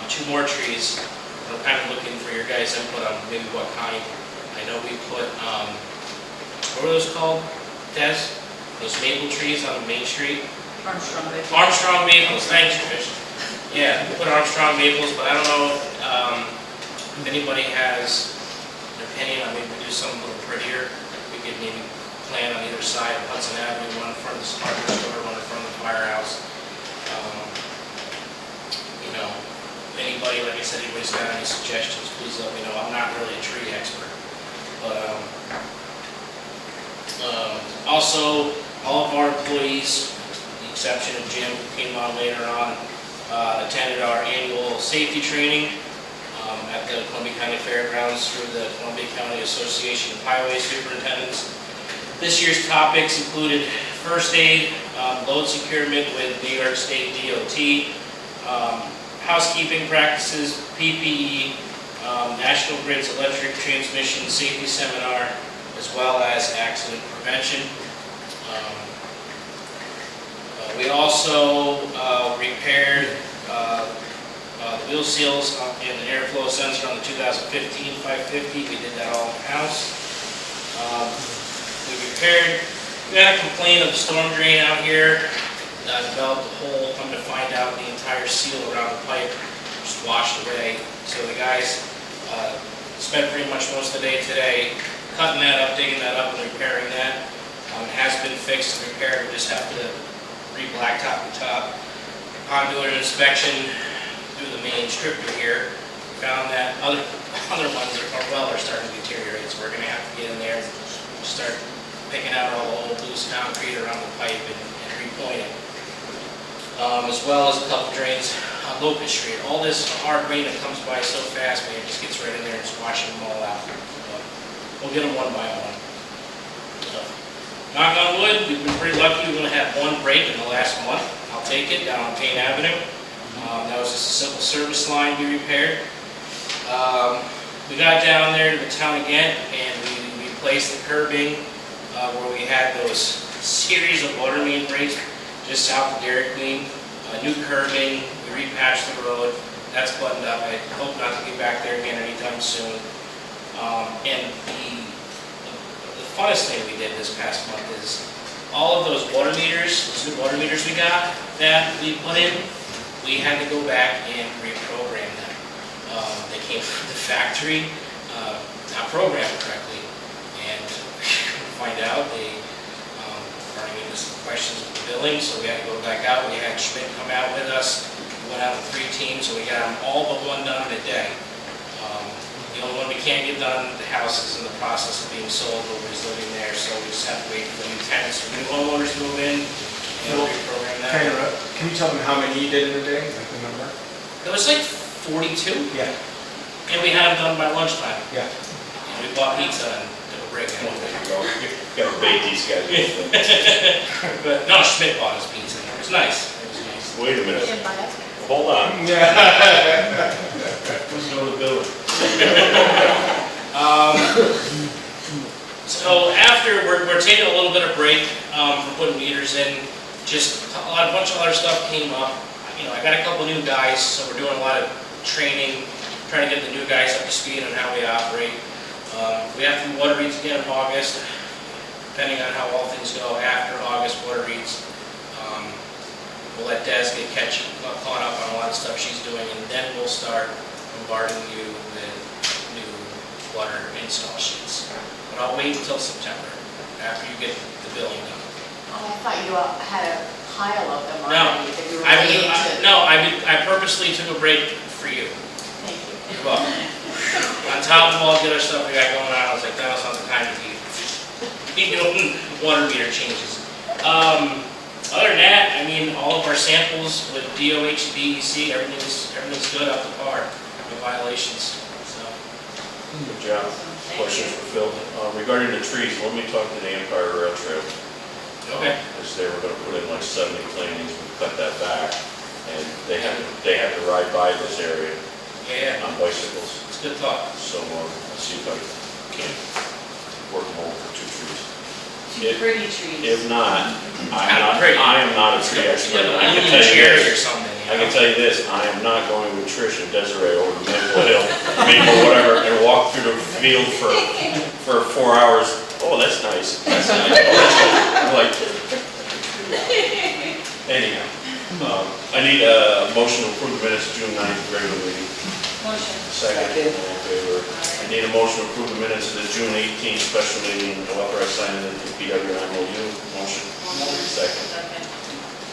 2 more trees. I'm kind of looking for your guys' input on maybe what kind. I know we put, what were those called, Des? Those maple trees on Main Street? Armstrong, baby. Armstrong maples, thanks, Trish. Yeah, we put Armstrong maples, but I don't know if anybody has an opinion on maybe we do something a little prettier. We could maybe plan on either side of Hudson Avenue, one in front of the hardware store, one in front of the firehouse. Anybody, like I said, anybody's got any suggestions, please let me know. I'm not really a tree expert. But also, all of our employees, with the exception of Jim, who came on later on, attended our annual safety training at the Columbia County Fairgrounds through the Columbia County Association of Highway Superintendents. This year's topics included first aid, load securement with New York State DOT, housekeeping practices, PPE, National Grid's electric transmission safety seminar, as well as accident prevention. We also repaired the wheel seals and the airflow sensor on the 2015 550. We did that all in-house. We had a complaint of the storm drain out here. Developed a hole, come to find out the entire seal around the pipe just washed away. So the guys spent pretty much most of the day today cutting that up, digging that up, and repairing that. It has been fixed and repaired. We just have to re-blacktop the top. Upon doing an inspection through the main strip through here, found that other ones are starting to deteriorate. So we're going to have to get in there and start picking out all the old loose concrete around the pipe and repoint it. As well as a couple drains on Locust Street. All this hard rain that comes by so fast, man, it just gets right in there and just washing them all out. We'll get them one by one. So, knock on wood, we've been pretty lucky. We're going to have one break in the last month. I'll take it down on Payne Avenue. That was just a simple service line we repaired. We got down there to the town again and we replaced the curbing where we had those series of water main breaks just south of Dairy Queen. New curbing, we repatched the road. That's buttoned up. I hope not to get back there again anytime soon. And the funnest thing we did this past month is all of those water meters, those new water meters we got that we put in, we had to go back and reprogram them. They came from the factory, not programmed correctly. And find out they running into some questions with the billing, so we had to go back out. We had Schmidt come out with us. We went out with 3 teams, so we got them all but one done in a day. The only one we can't get done, the house is in the process of being sold, nobody's living there, so we just have to wait for the new tenants, for new homeowners to move in, and reprogram that. Can you tell them how many you did in a day, like the number? It was like 42, Yeah. and we had them done by lunchtime. Yeah. And we bought pizza and took a break. There you go. You gotta bait these guys. But no, Schmidt bought us pizza. It was nice. It was nice. Wait a minute. Hold on. Who's doing the billing? So after, we're taking a little bit of break from putting meters in. Just a bunch of other stuff came up. You know, I got a couple new guys, so we're doing a lot of training, trying to get the new guys up to speed on how we operate. We have to do water reads again in August, depending on how all things go after August water reads. We'll let Des get caught up on a lot of stuff she's doing, and then we'll start bombarding you with new water install sheets. But I'll wait until September, after you get the billing done. Oh, I thought you had a pile of them No, already that you were waiting to. I purposely took a break for you. Thank you. You're welcome. On top of all the other stuff we got going on, I was like, that was not the time to be doing water meter changes. Other than that, I mean, all of our samples with DOH, DEC, everything's good up to par, no violations. So. Good job. Questions for Phil? Regarding the trees, let me talk to the Empire Rail Trail. Okay. Because they were going to put in like 70 plantings, we cut that back, and they had to ride by this area Yeah, on bicycles. it's a good thought. So let's see if I can work them over 2 trees. Two pretty trees. If not, Kinda pretty. I am not a tree expert. I can tell you Cherry or this. something. I can tell you this, I am not going with Trish and Desiree over to Maple Hill, Maple whatever, and walk through the field for 4 hours. Oh, that's nice. That's nice. Oh, that's nice. I'm like, anyhow, I need a motion to approve the minutes of June 9th regular meeting. Motion. Second, all in favor. I need a motion to approve the minutes of the June 18th special meeting, authorize signing the PWI MOU. Motion. Second. Second.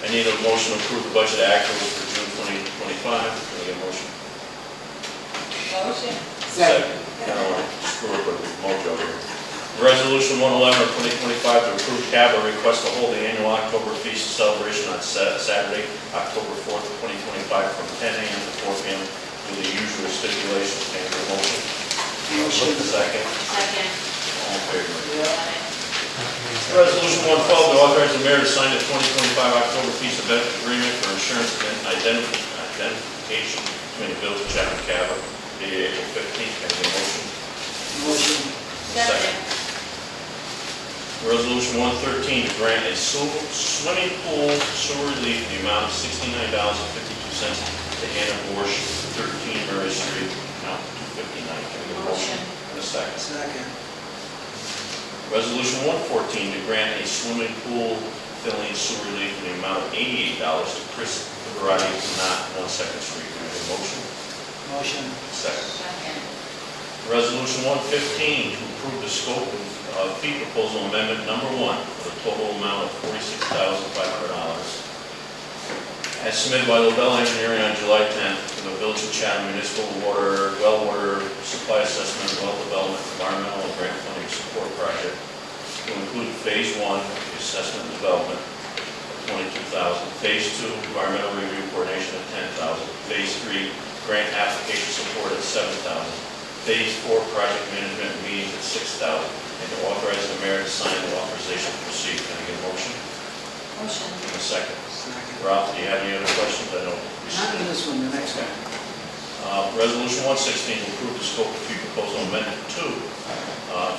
I need a motion to approve the budget actuals for June 2025. Can I get a motion? Motion. Second. Caroline, screw up with mojo here. Resolution 111 of 2025 to approve CABA request to hold the annual October feast celebration on Saturday, October 4th, 2025 from 10 a.m. to 4 p.m. with the usual stipulations. Can I get a motion? Motion. Second. Second. All in favor? Resolution 112 to authorize the mayor to sign the 2025 October Peace of Benefit Agreement for insurance identification between the village of Chatham Cabot, dated April 15th. Can I get a motion? Motion. Second. Resolution 113 to grant a swimming pool sewer relief in the amount of $69.52 to Anna Borsch, 13 Murray Street, amount 259. Can we get a motion? And a second. Second. Resolution 114 to grant a swimming pool filling sewer relief in the amount of $88 to Chris Liberati, not 1 Street. Can we get a motion? Motion. Second. Second. Resolution 115 to approve the scope of fee proposal amendment number 1 for the total amount of $46,500 as submitted by LaBelle Engineering on July 10th for the Village of Chatham Municipal Water, Well Water Supply Assessment, Well Development, Environmental and Grant Funding Support Project to include Phase 1, the assessment and development of $22,000, Phase 2, environmental review coordination at $10,000, Phase 3, grant application support at $7,000, Phase 4, project management meetings at $6,000, and to authorize the mayor to sign the authorization to proceed. Can I get a motion? Motion. And a second. Second. Ralph, do you have any other questions? I don't. Not in this one, the next one. Resolution 116 to approve the scope of fee proposal amendment 2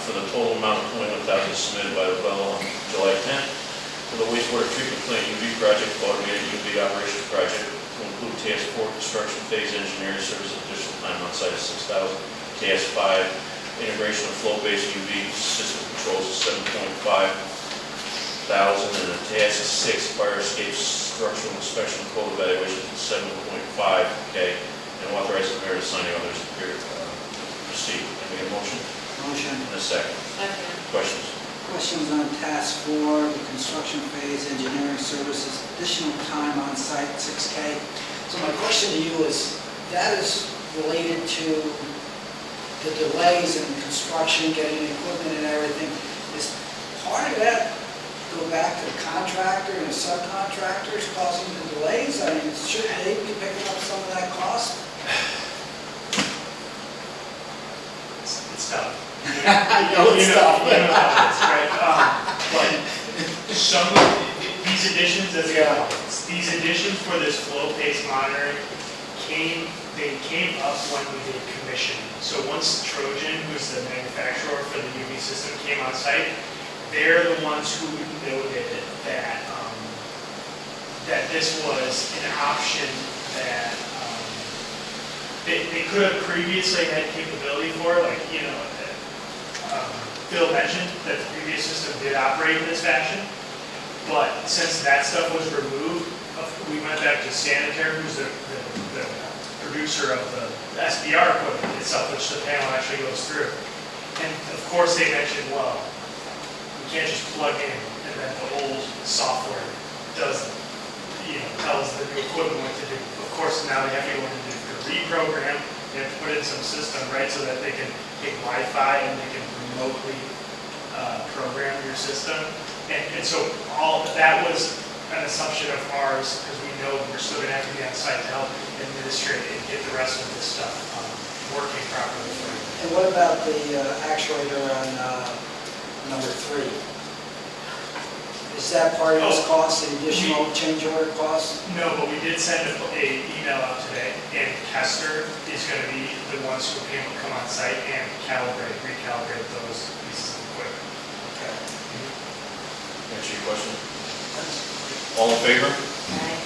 for the total amount of $21,000 submitted by LaBelle on July 10th for the wastewater treatment plant UV project, automated UV operations project to include task 4 construction phase engineering service additional time on site of $6,000, task 5 integration of flow-based UV system controls of $7,500, and the task 6 fire escape structural inspection code evaluation of $7,500, and authorize the mayor to sign the others here proceed. Can we get a motion? Motion. And a second. Second. Questions? Questions on task 4, the construction phase, engineering services, additional time on site, 6K. So my question to you is, that is related to the delays in construction, getting equipment and everything. Is part of that go back to the contractor and the subcontractors causing the delays? I mean, should they be picking up some of that cost? It's tough. I know it's tough. You know how it is, right? But some of these additions, these additions for this flow-based monitoring came up when we did commissioning. So once Trojan, who's the manufacturer for the UV system, came on site, they're the ones who noted that that this was an option that they could have previously had capability for, like, Phil mentioned that the previous system did operate in this fashion, but since that stuff was removed, we went back to Sanitaire, who's the producer of the SBR equipment itself, which the panel actually goes through. And of course they mentioned, well, we can't just plug in and then the old software does, tells the new equipment what to do. Of course, now they have to go in and reprogram, they have to put in some system, right, so that they can take Wi-Fi and they can remotely program your system. And so all that was an assumption of ours, because we know we're still going to have to be on site to help administrate and get the rest of this stuff working properly for you. And what about the actuator on number 3? Is that part of this cost, the additional change order cost? No, but we did send a email out today, and Kester is going to be the ones who can come on site and recalibrate those pieces of equipment. Okay. Answer your question? All in favor? Aye.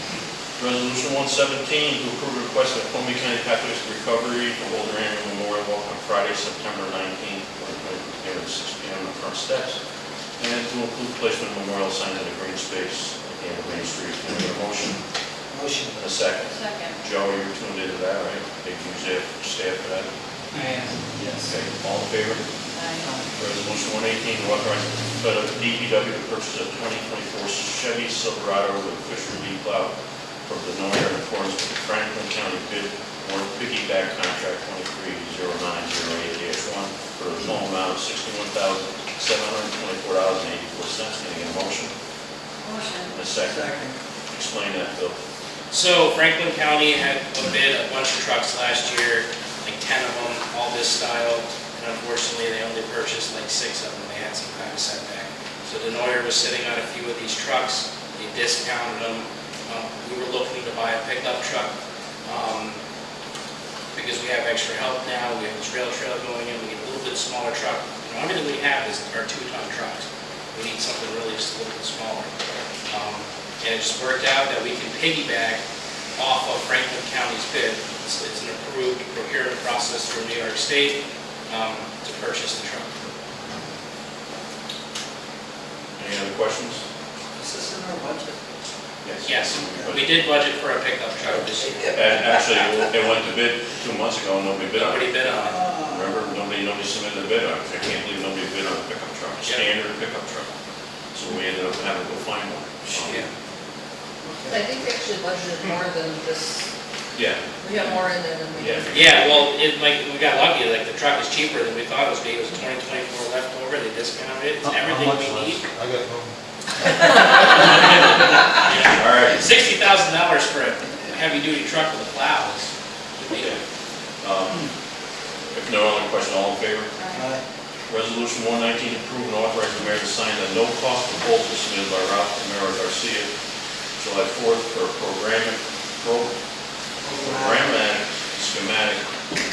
Resolution 117 to approve a request of Columbia County Catholic Recovery to hold their annual memorial walk on Friday, September 19th, 2020, at 6 p.m. on the front steps, and to include placement of memorial sign in the green space at the end of Main Street. Can we get a motion? Motion. And a second. Second. Joe, you're tuned into that, right? They usually have staff for that? Yes. Okay, all in favor? Aye. Resolution 118 to authorize the DPW to purchase a 2024 Chevy Silverado with Fisher V plow from Denoyer in accordance with the Franklin County bid or piggyback contract 230908-1 for a total amount of $61,724.84. Can I get a motion? Motion. And a second. Second. Explain that, Bill. So Franklin County had bid a bunch of trucks last year, like 10 of them, all this style, and unfortunately they only purchased like 6 of them. They had some kind of setback. So Denoyer was sitting on a few of these trucks. They discounted them. We were looking to buy a pickup truck because we have extra help now. We have this rail trail going in. We need a little bit smaller truck. Everything we have is our 2-ton trucks. we need something really just a little bit smaller. And it just worked out that we can piggyback off of Franklin County's bid. It's an approved procurement process from New York State to purchase the truck. Any other questions? Is this in our budget? Yes, we did budget for a pickup truck this year. And actually, it went to bid 2 months ago, and nobody bid on Nobody it. bid on it. Remember, nobody submitted a bid on it. I can't believe nobody bid on a pickup truck, a standard pickup truck. So we ended up having to go find one. Yeah. I think we actually budgeted more than this, Yeah, we got more in there than we. yeah. Yeah, well, we got lucky, like the truck is cheaper than we thought it was gonna be. It was 2024 left over, they discounted it, it's everything we need. I got room. All right. $60,000 for a heavy-duty truck with a plow is a big deal. If no other question, all in favor? Aye. Resolution 119, approve and authorize the mayor to sign the no-cost proposal submitted by Ralph Romero Garcia, July 4th for a programmatic schematic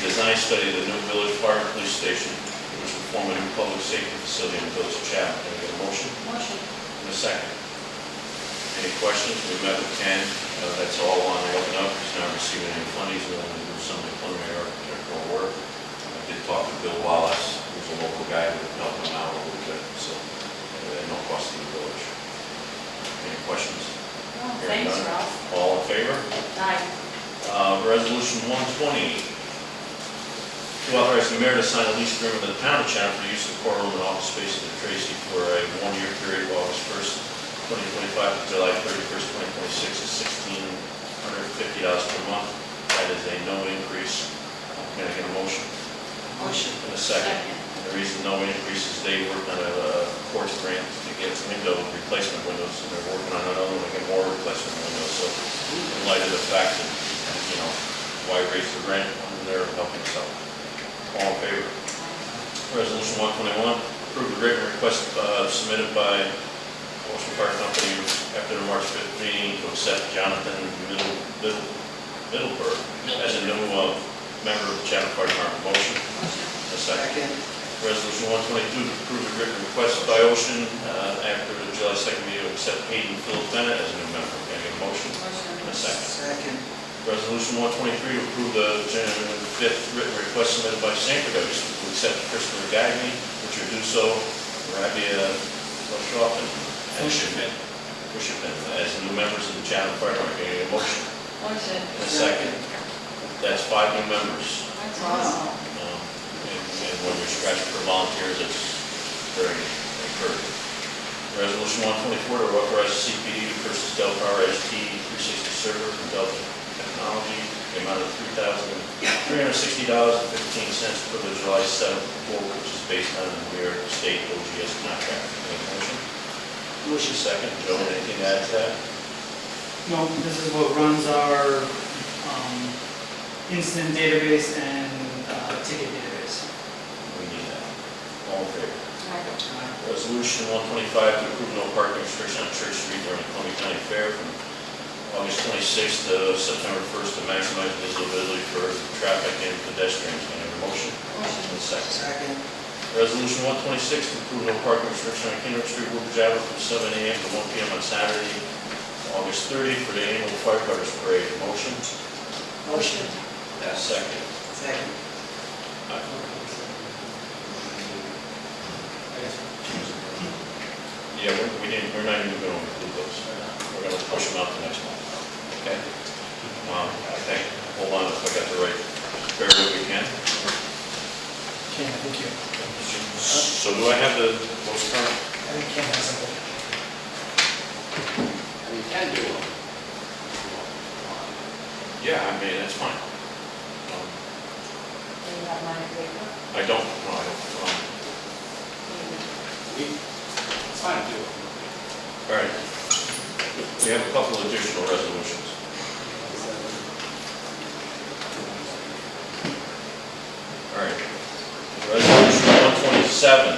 design study of the new village fire and police station, which will form a new public safety facility in the village of Chatham. Can I get a motion? Motion. In a second. Any questions? We met with Ken, that's all on the up and up, he's not receiving any funding, he's willing to do some of the preliminary architectural work. I did talk to Bill Wallace, who's a local guy who can help him out a little bit, so no cost to the village. Any questions? Oh, Hearing thanks, none. Ralph. All in favor? Aye. Resolution 120, to authorize the mayor to sign a lease agreement with the town of Chatham for the use of the courtroom and office space of the Tracy for a one-year period of August 1st, 2025 to July 31st, 2026 is $1,650 per month. That is a no increase. Can I get a motion? Motion. In a second. The reason no increase is they worked on a courts grant to get window replacement windows, and they're working on another one to get more replacement windows. So in light of the fact that, why raise the grant when they're helping us out? All in favor? Resolution 121, approve the written request submitted by Ocean Fire Company after the March 5th meeting to accept Jonathan Middleburg as a new member of the Chatham Fire Department. Motion? A second. Resolution 122, to approve the written request by Ocean after the July 2nd meeting to accept Hayden Philip Bennett as a new member. Can I get a motion? Motion. A second. Second. Resolution 123, to approve the January 5th written request submitted by Sanford to accept Christopher Gagny, Richard Dusso, Rabia Lashofin, and Bushipin as new members of the Chatham Fire Department. Can I get a motion? Motion. And a second. That's 5 new members. That's awesome. And when we scratch for volunteers, it's very encouraging. Resolution 124, to authorize the CPD to purchase Dell Power ST 360 server from Dell Technology, the amount of $360.15 for the July 7th quote, which is based on the New York State OGS contract. Any motion? Motion second. Joe, anything to add to that? No, this is what runs our incident database and ticket database. We need that. All in favor? Resolution 125, to approve no parking restriction on Church Street during the Columbia County Fair from August 26th to September 1st to maximize visibility for traffic and pedestrians. Can I have a motion? Motion. And a second. Second. Resolution 126, to approve no parking restriction on Kendrick Street, Woodbridge Avenue from 7 a.m. to 1 p.m. on Saturday, August 30th for the annual firefighters parade. Motion? Motion. Second. Second. Yeah, we're not even going to include those. We're going to push them out to next month. Okay? I think, hold on, if I got the right, bear with me, Ken. Ken, thank you. So do I have the most current? I think Ken has something. You can do it. Yeah, I mean, that's fine. You have mine paper? I don't, no, I don't. It's fine to do it. All right. We have a couple of additional resolutions. All right. Resolution 127.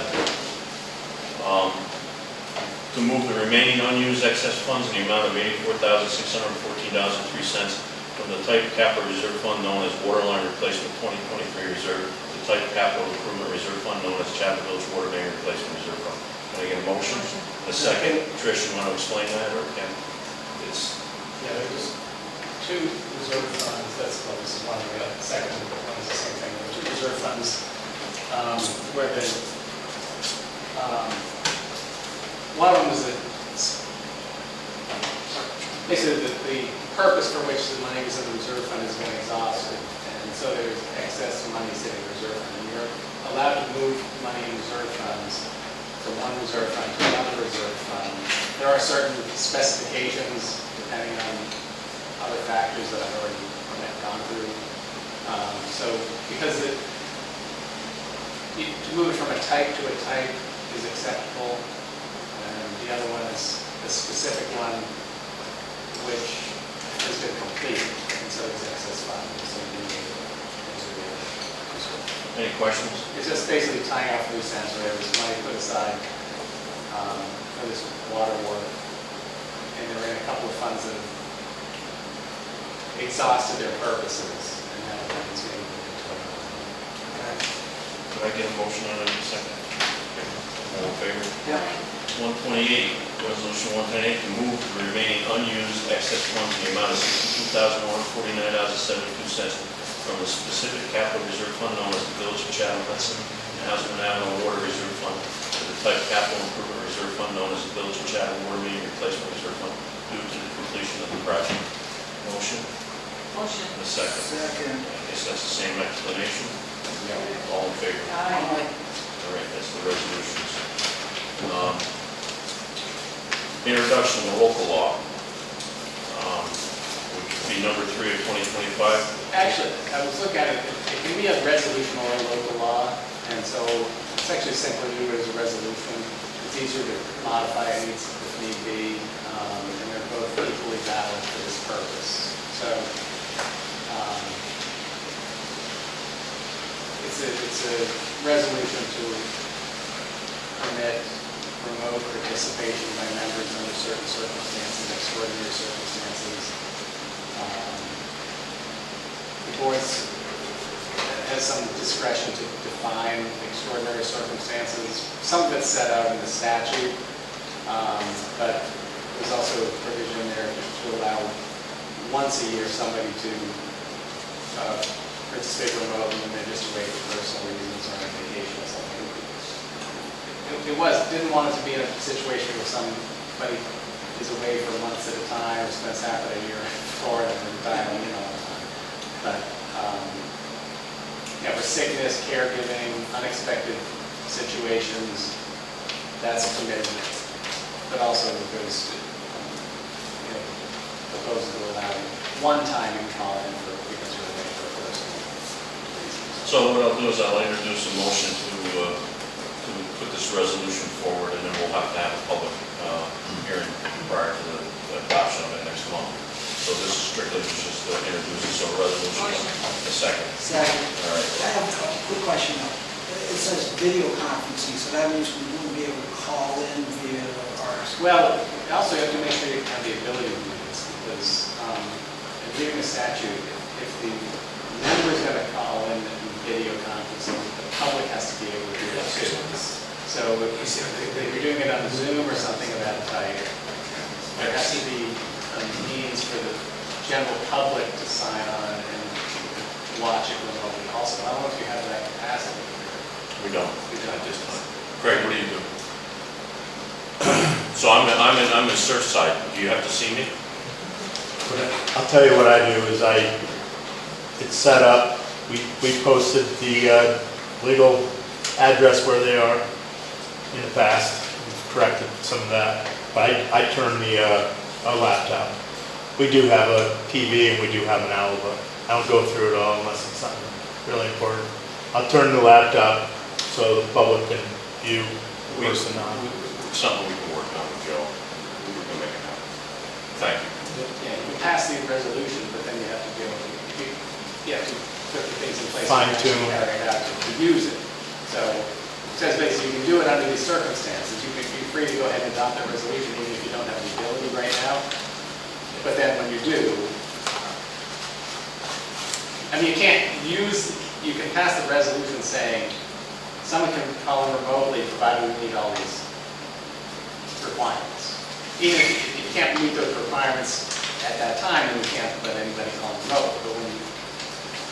To move the remaining unused excess funds in the amount of $84,614.03 from the type capital reserve fund known as Waterline Replacement 2023 Reserve, the type capital improvement reserve fund known as Chatham Village Water Main Replacement Reserve Fund. Can Can I get a motion? A second. Trish, you want to explain that, or Ken? It's, Yeah, there's two reserve funds, that's, well, this is one, the second one is the same thing. There are two reserve funds where the, one of them is basically the purpose for which the money is in the reserve fund has been exhausted. And so there's excess money sitting in the reserve fund. And you're allowed to move money in reserve funds from one reserve fund to another reserve fund. There are certain specifications depending on other factors that I've already gone through. So because to move it from a type to a type is acceptable, and the other one is a specific one which has been completed, and so there's excess funds. So any questions? it's just basically tying off loose ends where there was money put aside for this water work, and there were a couple of funds that have exhausted their purposes, and now it's getting moved into it. Could I get a motion on it in a second? All in favor? Yeah. 128, resolution 128, to move the remaining unused excess funds in the amount of $62,149.72 from the specific capital reserve fund known as the Village of Chatham-Hudson and Houseman Avenue Water Reserve Fund to the type capital improvement reserve fund known as the Village of Chatham Water Main Replacement Reserve Fund due to the completion of the project. Motion? Motion. And a second. Second. I guess that's the same explanation. All in favor? Aye. All right, that's the resolutions. Introduction of local law, which would be number 3 of 2025. Actually, I was looking at it, it can be a resolution or a local law, and so it's actually simpler to do it as a resolution. It's easier to modify it if need be, and they're both equally valid for this purpose. So, it's a resolution to permit remote participation by members under certain circumstances, extraordinary circumstances. The board has some discretion to define extraordinary circumstances. Some of it's set out in the statute, but there's also a provision there to allow once a year somebody to participate remotely and then just away for personal reasons or on vacation or something. Didn't want it to be in a situation where somebody is away for months at a time or spends half of a year in Florida and then dialing in all the time. But, yeah, for sickness, caregiving, unexpected situations, that's permitted. But also there's, proposal to allow one time you can call in because you're away for personal reasons. So what I'll do is I'll introduce a motion to put this resolution forward, and then we'll have to have a public hearing prior to the adoption of it next month. So this is strictly just introducing, so a resolution, a second. Second. All right. I have a quick question though. It says video conferencing, so that means we won't be able to call in via our... Well, also you have to make sure you have the ability to do this, because in reading the statute, if the member is going to call in video conferencing, the public has to be able to do that too. So if you're doing it on Zoom or something of that type, there has to be a means for the general public to sign on and watch it remotely also. I don't know if you have that capacity. We don't at this time. Craig, what do you do? So I'm in Surfside. Do you have to see me? I'll tell you what I do is it's set up, we posted the legal address where they are in the past, we've corrected some of that, but I turn a laptop. We do have a TV and we do have an owl, but I don't go through it all unless it's something really important. I'll turn the laptop so the public can view the person on. Something we can work on with Joe. We can make it happen. Thank you. Yeah, you can pass the resolution, but then you have to be able to, you have to put the things in place. Fine to actually tune. carry it out to use it. So it says basically you can do it under these circumstances. You can be free to go ahead and adopt that resolution even if you don't have the ability right now. But then when you do, I mean, you can pass the resolution saying someone can call in remotely provided we meet all these requirements. Even if you can't meet those requirements at that time, then we can't let anybody call them road. But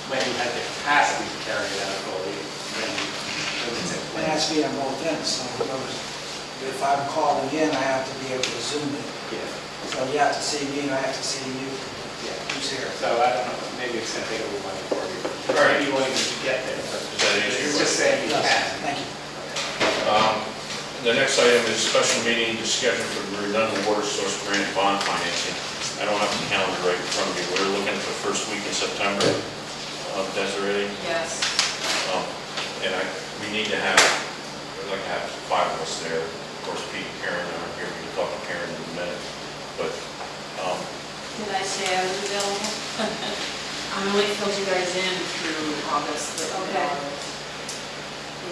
when you have the capacity to carry it out fully, then it's in It place. has to be on both ends, so in other words, if I'm calling in, I have to be able to Zoom it. Yeah. So you have to see me, and I have to see you, Yeah. who's here. So I don't know, maybe it's going to take a little while before you, maybe you won't even get there. But Does that answer your it's just saying you Yes, can. thank you. The next item is special meeting to schedule for the redundant water source grant bond financing. I don't have the calendar right in front of me. We're looking at the first week in September. Desiree? Yes. And we need to have, I'd like to have 5 of us there. Of course, Pete and Karen aren't here. We can talk to Karen in a minute. But, Did I say I was available? I'm gonna fill you guys in through August. Okay.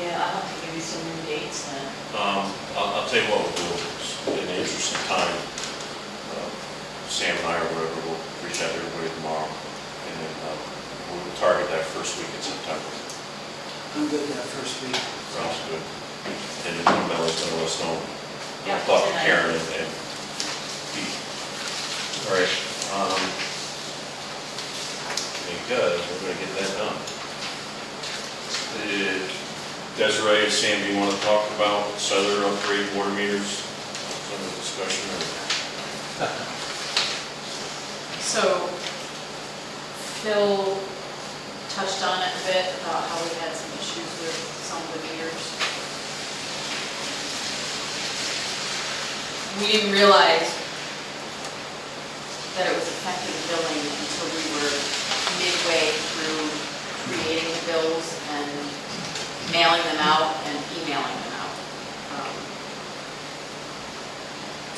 Yeah, I'll have to give you some new dates then. I'll tell you what we'll do. In the interest of time, Sam and I or whatever will reach out to everybody tomorrow. And then we'll target that first week in September. I'm good that first week. Sounds good. And then Mel's going to let us know. Yeah, I'll talk to tonight. Karen and Pete. All right. Because we're going to get that done. Desiree, Sam, do you want to talk about cellular upgrade water meters? Some of the discussion or? So Phil touched on it a bit about how we had some issues with some of the meters. We didn't realize that it was affecting billing until we were midway through creating the bills and mailing them out and emailing them out.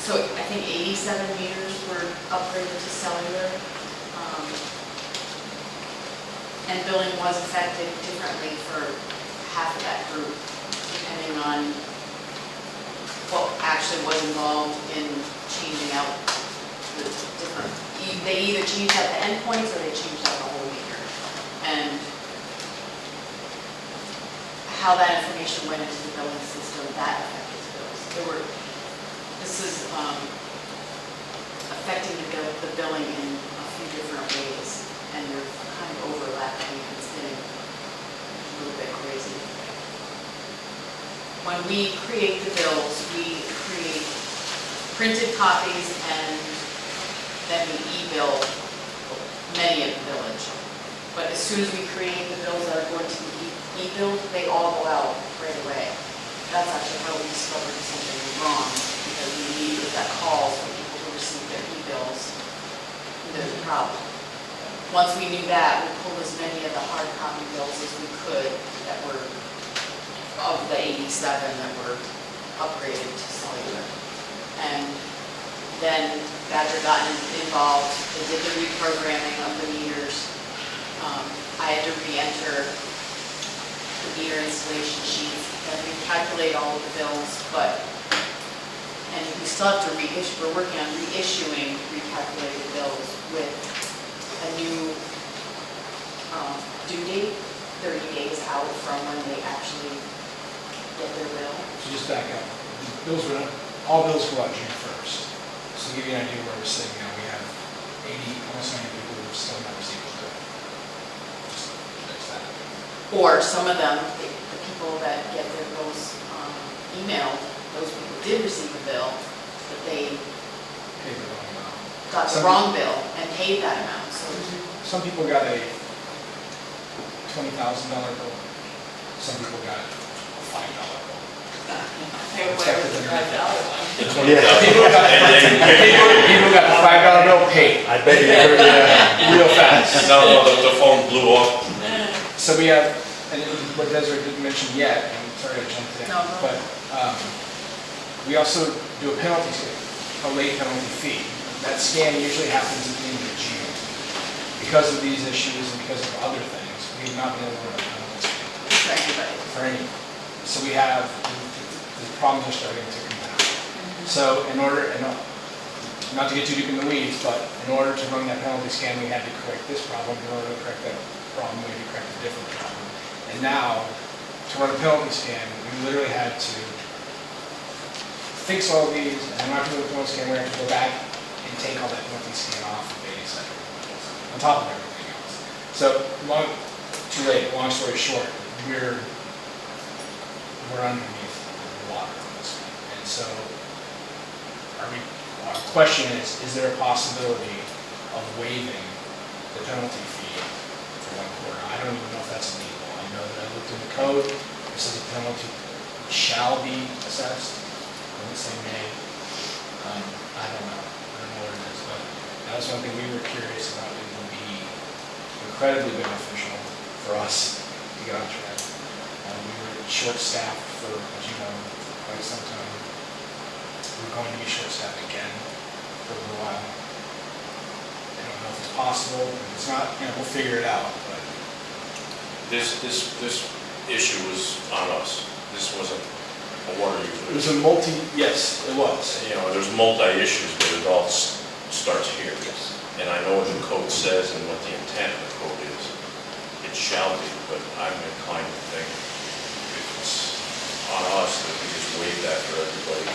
So I think 87 meters were upgraded to cellular. And billing was affected differently for half of that group, depending on what actually was involved in changing out the different, they either changed out the endpoints or they changed out the whole meter. And how that information went into the billing system, that affected the bills. This is affecting the billing in a few different ways, and they're kind of overlapping, and it's getting a little bit crazy. When we create the bills, we create printed copies, and then we e-bill many of the village. But as soon as we create the bills that are going to be e-billed, they all go out right away. That's actually how we discovered something was wrong, because we immediately got calls from people who received their e-bills. There's a problem. Once we knew that, we pulled as many of the hard copy bills as we could that were of the 87 that were upgraded to cellular. And then Badger got involved, they did the reprogramming of the meters. I had to re-enter the meter installation sheets and recalculate all of the bills, and we still have to reissue, we're working on reissuing recalculated bills with a new due date, 30 days out from when they actually get their bill. So just back up, all bills go out June 1st. So to give you an idea where we're sitting now, we have 80, almost 90 people who have still not received a bill. Just fix that. Or some of them, the people that get their bills emailed, those people did receive a bill, but they Paid the wrong amount. got the wrong bill and paid that amount, so. Some people got a $20,000 bill. Some people got a $5 bill. Pay whatever the $5 one. The 20,000. People got the $5 bill paid. I bet you heard that. Real fast. No, the phone blew off. So we have, and what Desiree didn't mention yet, and I'm sorry I jumped in, No, no. but we also do a penalty, a late penalty fee. That scan usually happens at the end of June. Because of these issues and because of other things, we have not been able to run a penalty fee For anybody. for any. So we have, the problems are starting to compound. So in order, and not to get too deep in the weeds, but in order to run that penalty scan, we had to correct this problem. In order to correct that problem, we had to correct a different problem. And now, to run a penalty scan, we literally had to fix all these, and then after the penalty scan, we're going to go back and take all that penalty scan off the base, on top of everything else. So, too late, long story short, we're underneath the water on this one. And so, our question is there a possibility of waiving the penalty fee for 1 quarter? I don't even know if that's legal. I know that I looked in the code, it says the penalty shall be assessed. I wouldn't say may. I don't know what it is, but that was one thing we were curious about. It would be incredibly beneficial for us to get on track. We were short-staffed for, as you know, quite some time. We're going to be short-staffed again for a little while. I don't know if it's possible. If it's not, we'll figure it out. But This issue was on us. This wasn't a water it user. was yes, it was. There's multi-issues, but it all starts here. Yes. And I know what the code says and what the intent of the code is. It shall be, but I'm inclined to think if it's on us that we just waive that for everybody,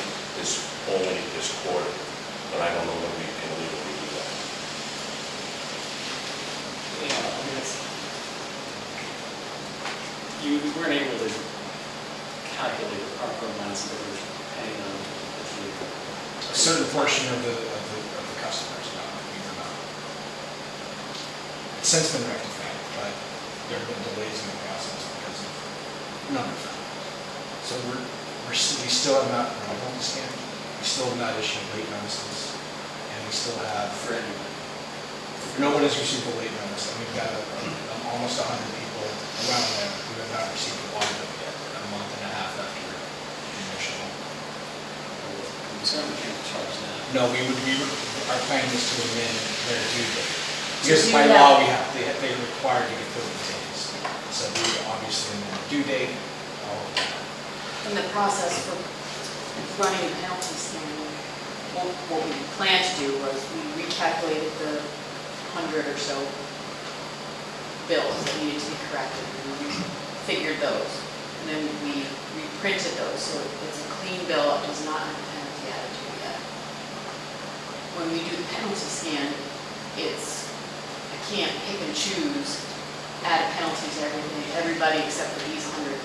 only this quarter. But I don't know that we can legally do that. You weren't able to calculate the proper amounts of erosion depending on the fee. A certain portion of the customers, no, we were not. It's since been rectified, but there have been delays in the process because of number of factors. So we still have not run the scan, we still have not issued late notices, and we still have, For anyone. no one has received a late notice, and we've got almost 100 people around there who have not received a water bill yet, a month and a half after the initial. We certainly can't charge that. No, our plan is to amend their due date. Because So by you law, have- they're required to get 30 days. So we obviously amend the due date, all of that. In the process for running the penalty scan, what we planned to do was we recalculated the 100 or so bills that needed to be corrected, and we figured those. And then we reprinted those, so it's a clean bill, it does not have a penalty added to it yet. When we do the penalty scan, I can't pick and choose, add a penalty to everybody except for these 100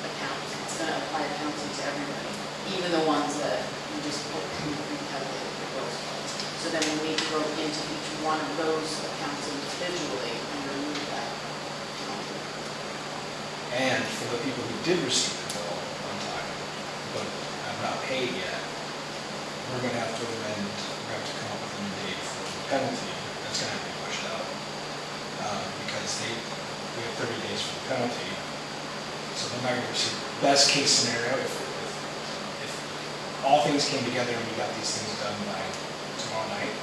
accounts. It's going to apply a penalty to everybody, even the ones that we just recalculated the bills for. So then we need to go into each one of those accounts individually and remove that penalty. And for the people who did receive the bill on time, but have not paid yet, we're going to have to amend, we're going to have to come up with a new date for the penalty that's going to have to be pushed out. Because we have 30 days for the penalty, so they're not going to receive. Best case scenario, if all things came together and we got these things done by tomorrow night,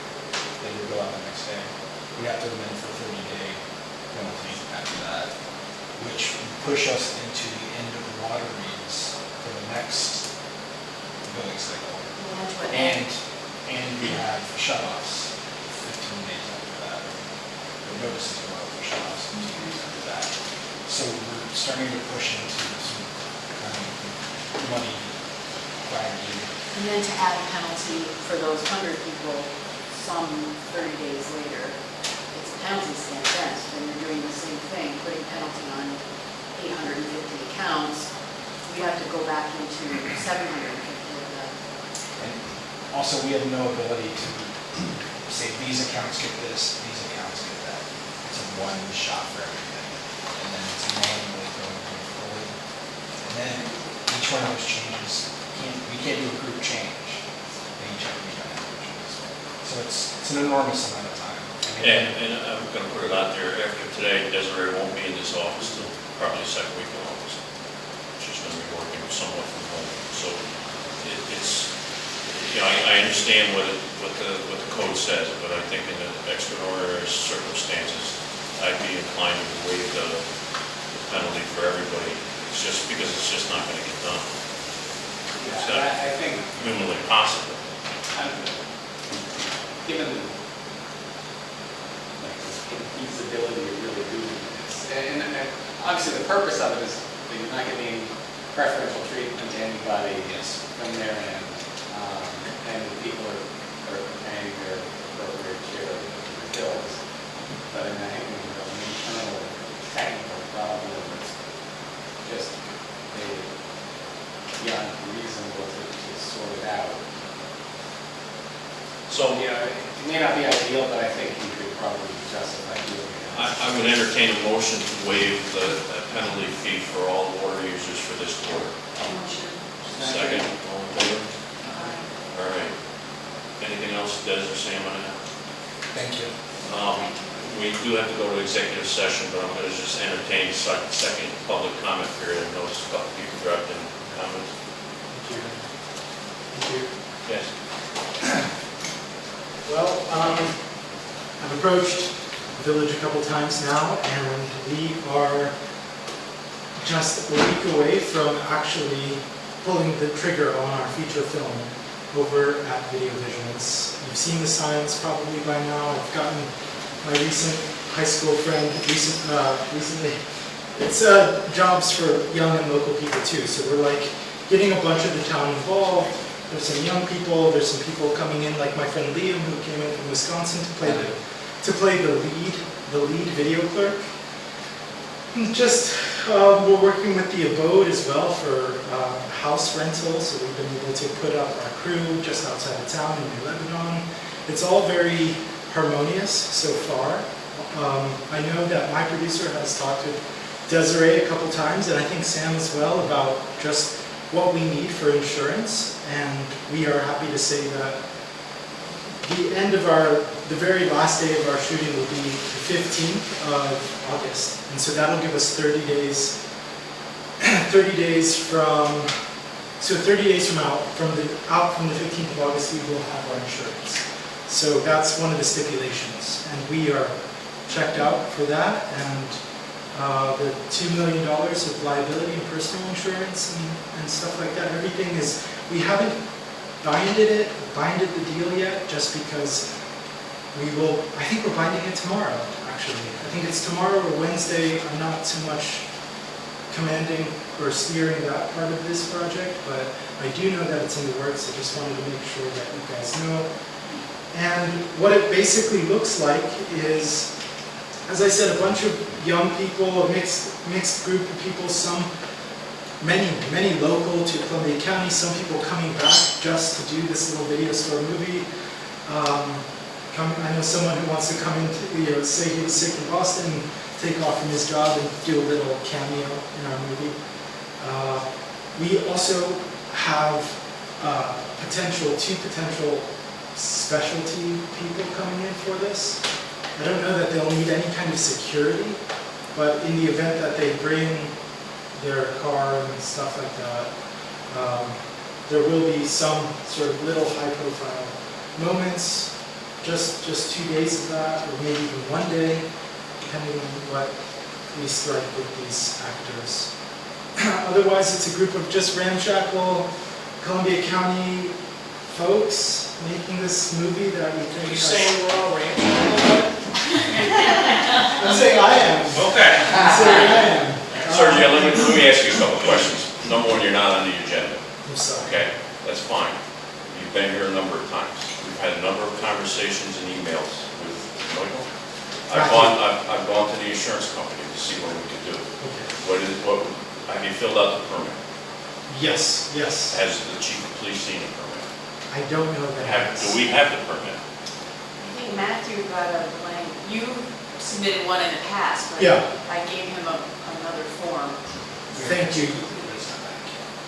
they would go out the next day. We have to amend for a 30-day penalty after that, which would push us into the end of the water reads for the next billing cycle. And we have shut-offs 15 days after that. The notices go out for shut-offs 15 days after that. So we're starting to push into some kind of money bragging. And then to add a penalty for those 100 people, some 30 days later, it's a penalty scan then, so then you're doing the same thing, putting penalty on 850 accounts, we have to go back into 750 of them. And also, we have no ability to say these accounts get this, these accounts get that. It's a one shot for everything. And then it's manually going forward. And then each one of those changes, we can't do a group change. They each have to be done individually. So it's an enormous amount of time. And I'm going to put it out there, after today, Desiree won't be in this office till probably the second week in August. She's going to be working somewhat from home. So it's, I understand what the code says, but I think in the extraordinary circumstances, I'd be inclined to waive the penalty for everybody. It's just because it's just not going to get done. It's not I think, humanly possible. given the feasibility of really doing this, and obviously the purpose of it is that you're not giving preferential treatment to anybody from their end. understand that people are paying their appropriate share of the bills, but in an internal technical problem, it's just beyond reasonable to sort it out. So It may not be ideal, but I think you could probably justify doing it. I would entertain a motion to waive the penalty fee for all water users for this quarter. Motion. Second, all in favor? All right. Anything else, Des or Sam, on that? Thank you. We do have to go to executive session, but I'm going to just entertain second public comment period. I noticed a couple people dropped in comments. Thank you. Yes. Well, I've approached the village a couple times now, and we are just a week away from actually pulling the trigger on our feature film over at Video Visions. You've seen the signs probably by now. I've gotten my recent high school friend recently. It's jobs for young and local people too. So we're like getting a bunch of the town involved. There's some young people. There's some people coming in, like my friend Liam, who came in from Wisconsin to play the lead video clerk. And just we're working with the Abode as well for house rental. So we've been able to put up our crew just outside of town in New Lebanon. It's all very harmonious so far. I know that my producer has talked with Desiree a couple times, and I think Sam as well, about just what we need for insurance, and we are happy to say that the very last day of our shooting will be the 15th of August, and so that'll give us 30 days. 30 days from out from the 15th of August, we will have our insurance. So that's one of the stipulations, and we are checked out for that, and the $2 million of liability and personal insurance and stuff like that, everything is, we haven't binded the deal yet, just because I think we're binding it tomorrow, actually. I think it's tomorrow or Wednesday. I'm not too much commanding or steering that part of this project, but I do know that it's in the works. I just wanted to make sure that you guys know. And what it basically looks like is, as I said, a bunch of young people, a mixed group of people, many local to Columbia County, some people coming back just to do this little video store movie. I know someone who wants to come in, say he was sick in Boston, take off from his job and do a little cameo in our movie. We also have two potential specialty people coming in for this. I don't know that they'll need any kind of security, but in the event that they bring their car and stuff like that, there will be some sort of little high-profile moments, just 2 days of that, or maybe even 1 day, depending on what we strike with these actors. Otherwise, it's a group of just ramshackle Columbia County folks making this movie that we think. Are you saying we're all ranchers? I'm saying I am. Okay. I'm saying I am. Sir, let me ask you a couple questions. Number one, you're not on the agenda. I'm sorry. Okay, that's fine. You've been here a number of times. We've had a number of conversations and emails with Michael. I've gone to the insurance company to see what we could do. Okay. Have you filled out the permit? Yes. Has the chief of police seen the permit? I don't know that. Do we have the permit? I think Matthew got a blank, you submitted one in the past, but Yeah. I gave him another form. Thank you.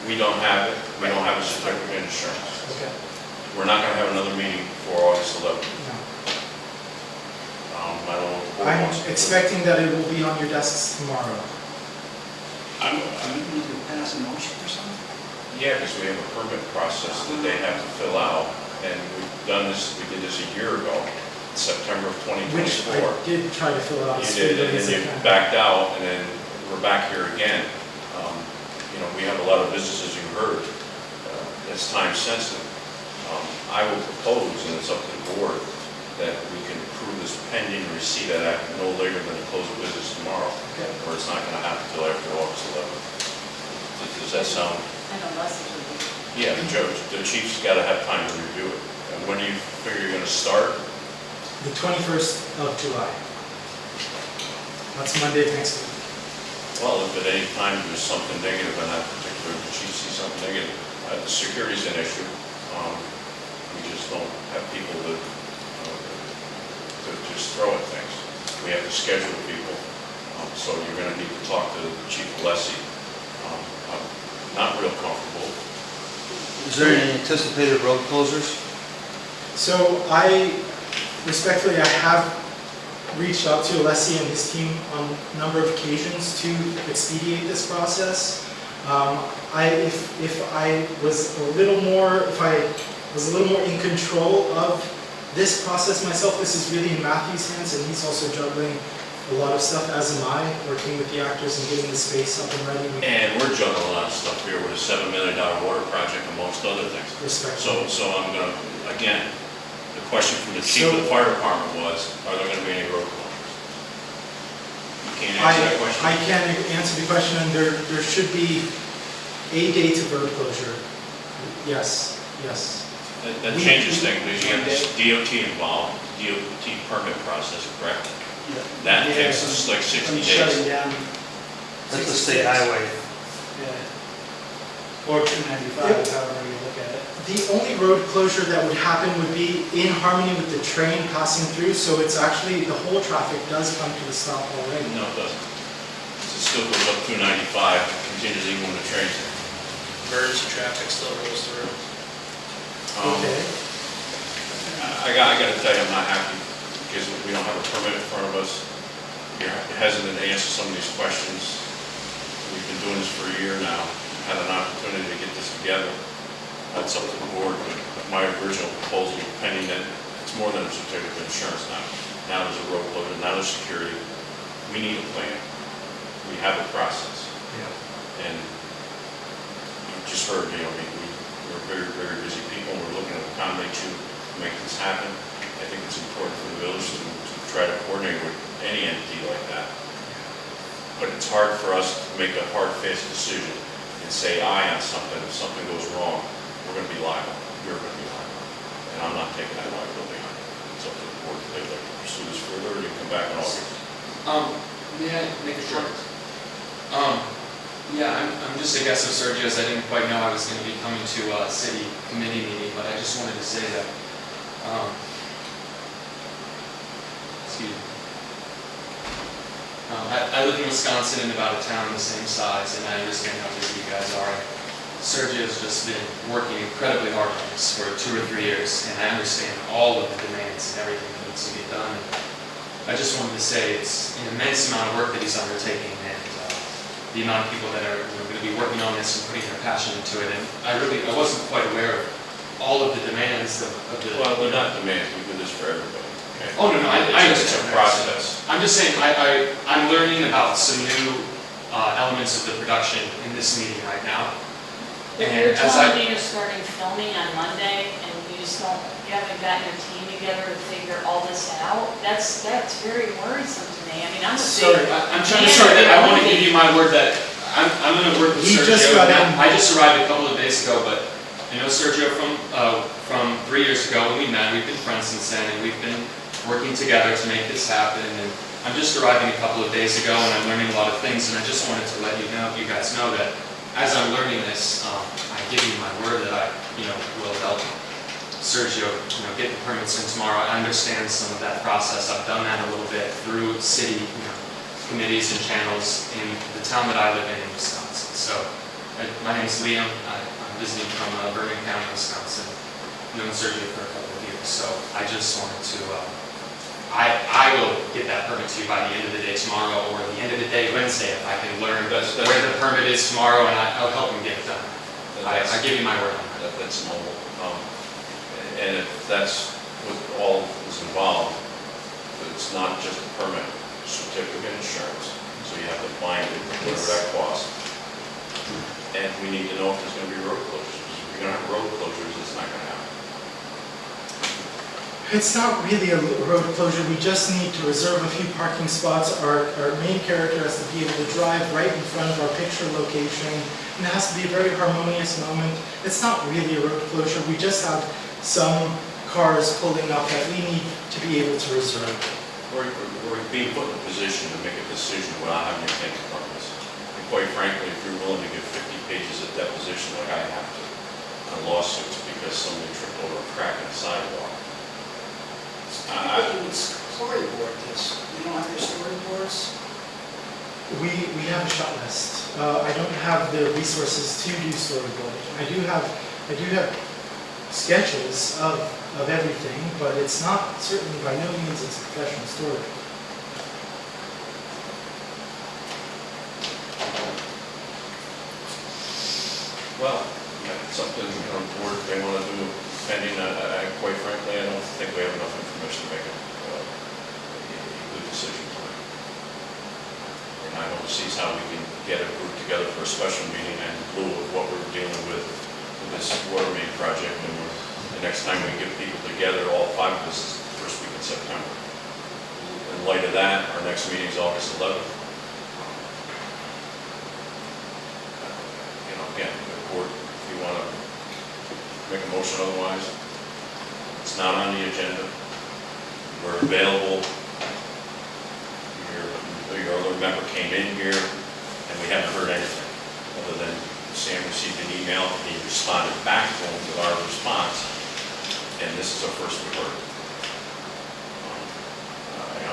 We don't have it. We don't have a certificate of insurance. Okay. We're not going to have another meeting before August 11th. No. I don't know what the board I'm wants to do. expecting that it will be on your desks tomorrow. Do you need to pass a motion or something? Yeah, because we have a permit process that they have to fill out, and we did this a year ago, September of Which 2024. I did try to fill out. You as did, quickly and as then I you can. backed out, and then we're back here again. We have a lot of businesses you heard, it's time sensitive. I will propose, and it's up to the board, that we can approve this pending receipt of that no later than the close of business tomorrow, or it's not going to happen until after August 11th. Does that sound? And unless it would be. Yeah, the chief's got to have time to review it. And when do you figure you're going to start? The 21st of July. That's Monday of next week. Well, if at any time there's something negative, and that particular, the chief sees something negative, the security's an issue. We just don't have people that, to just throw at things. We have to schedule people, so you're going to need to talk to Chief Alessi. I'm not real comfortable. Is there any anticipated road closures? So respectfully, I have reached out to Alessi and his team on a number of occasions to expedite this process. If I was a little more in control of this process myself, this is really in Matthew's hands, and he's also juggling a lot of stuff, as am I, working with the actors and getting the space up and ready. And we're juggling a lot of stuff here with a $7 million water project amongst other things. Respectfully. So I'm going to, again, the question from the chief of the fire department was, are there going to be any road closures? You can't answer that question? I can answer the question, and there should be a date of road closure. Yes. That changes things, because you have this DOT involved, DOT permit process, correct? That takes us like 60 days. That's a state highway. Or 295, however you look at it. The only road closure that would happen would be in harmony with the train passing through, so it's actually, the whole traffic does come to a stop already. No, it doesn't. It still goes up 295, continues even when the train's there. Emergency traffic still goes through. Okay. I got to tell you, I'm not happy because we don't have a permit in front of us. You're hesitant to answer some of these questions. We've been doing this for a year now. We've had an opportunity to get this together. That's up to the board, but my original proposal, pending that it's more than a certificate of insurance now. Now there's a road closure, now there's security. We need a plan. We have a process. And you just heard, we're very, very busy people, and we're looking to accommodate you to make this happen. I think it's important for the village to try to coordinate with any entity like that. But it's hard for us to make a hard, fast decision and say aye on something. If something goes wrong, we're going to be liable. You're going to be liable. And I'm not taking that liability on. It's up to the board if they'd like to pursue this further, or you come back in August. May I make a comment? Yeah, I'm just a guest of Sergio's. I didn't quite know I was going to be coming to a city committee meeting, but I just wanted to say that, excuse me. I live in Wisconsin in about a town the same size, and I understand how busy you guys are. Sergio's just been working incredibly hard on this for 2 or 3 years, and I understand all of the demands and everything that needs to get done. I just wanted to say it's an immense amount of work that he's undertaking, and the amount of people that are going to be working on this and putting their passion into it. And I wasn't quite aware of all of the demands of the... Well, they're not demands. We do this for everybody. Okay? Oh, no, I understand. It's a process. I'm just saying, I'm learning about some new elements of the production in this meeting right now. If you're telling me you're starting filming on Monday and you haven't gotten your team together to figure all this out, that's very worrisome to me. I mean, I'm a big... I'm trying to start that. I want to give you my word that I'm going to work with Sergio. I just arrived a couple of days ago, but I know Sergio from 3 years ago when we met. We've been friends since then, and we've been working together to make this happen. And I'm just arriving a couple of days ago, and I'm learning a lot of things. And I just wanted to let you guys know that as I'm learning this, I give you my word that I, will help Sergio, get the permits in tomorrow. I understand some of that process. I've done that a little bit through city, committees and channels in the town that I live in Wisconsin. So, my name is Liam. I'm visiting from Bergen County, Wisconsin. I've known Sergio for a couple of years. So, I just wanted to, I will get that permit to you by the end of the day tomorrow, or the end of the day Wednesday, if I can learn where the permit is tomorrow, and I'll help him get it done. I give you my word on that. That's normal. And if that's what all is involved, it's not just a permit, certificate insurance. So you have to bind it, whatever that costs. And we need to know if there's going to be road closures. If you're going to have road closures, it's not going to happen. It's not really a road closure, we just need to reserve a few parking spots. Our main character has to be able to drive right in front of our picture location, and it has to be a very harmonious moment. It's not really a road closure, we just have some cars pulling up that we need to be able to reserve. We're being put in a position to make a decision without having to think about this. And quite frankly, if you're willing to give 50 pages of deposition like I have to, on lawsuits because somebody tripped over a crack in the sidewalk. You would storyboard this. You don't have your storyboards? We have a shot list. I don't have the resources to do storyboarding. I do have sketches of everything, but it's not, certainly by no means it's a professional story. Well, it's something, the board may want to do pending, quite frankly, I don't think we have enough information to make a good decision tonight. And I don't see how we can get a group together for a special meeting and in lieu of what we're dealing with this water main project, and the next time we get people together, all 5 of us, is the first week in September. In light of that, our next meeting is August 11th. Again, the board, if you want to make a motion otherwise, it's not on the agenda. We're available. Your other member came in here, and we haven't heard anything, other than Sam received an email, and he responded back to him with our response, and this is our first we heard.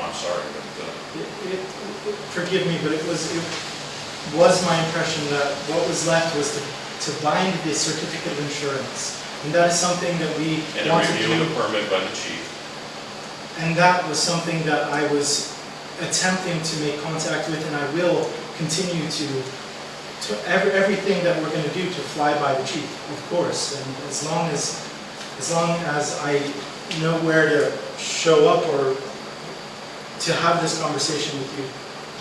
I'm sorry, but... Forgive me, but it was my impression that what was left was to bind the certificate of insurance. And that is something that we wanted to do. And a review of the permit by the chief. And that was something that I was attempting to make contact with, and I will continue to everything that we're going to do to fly by the chief, of course. And as long as I know where to show up or to have this conversation with you,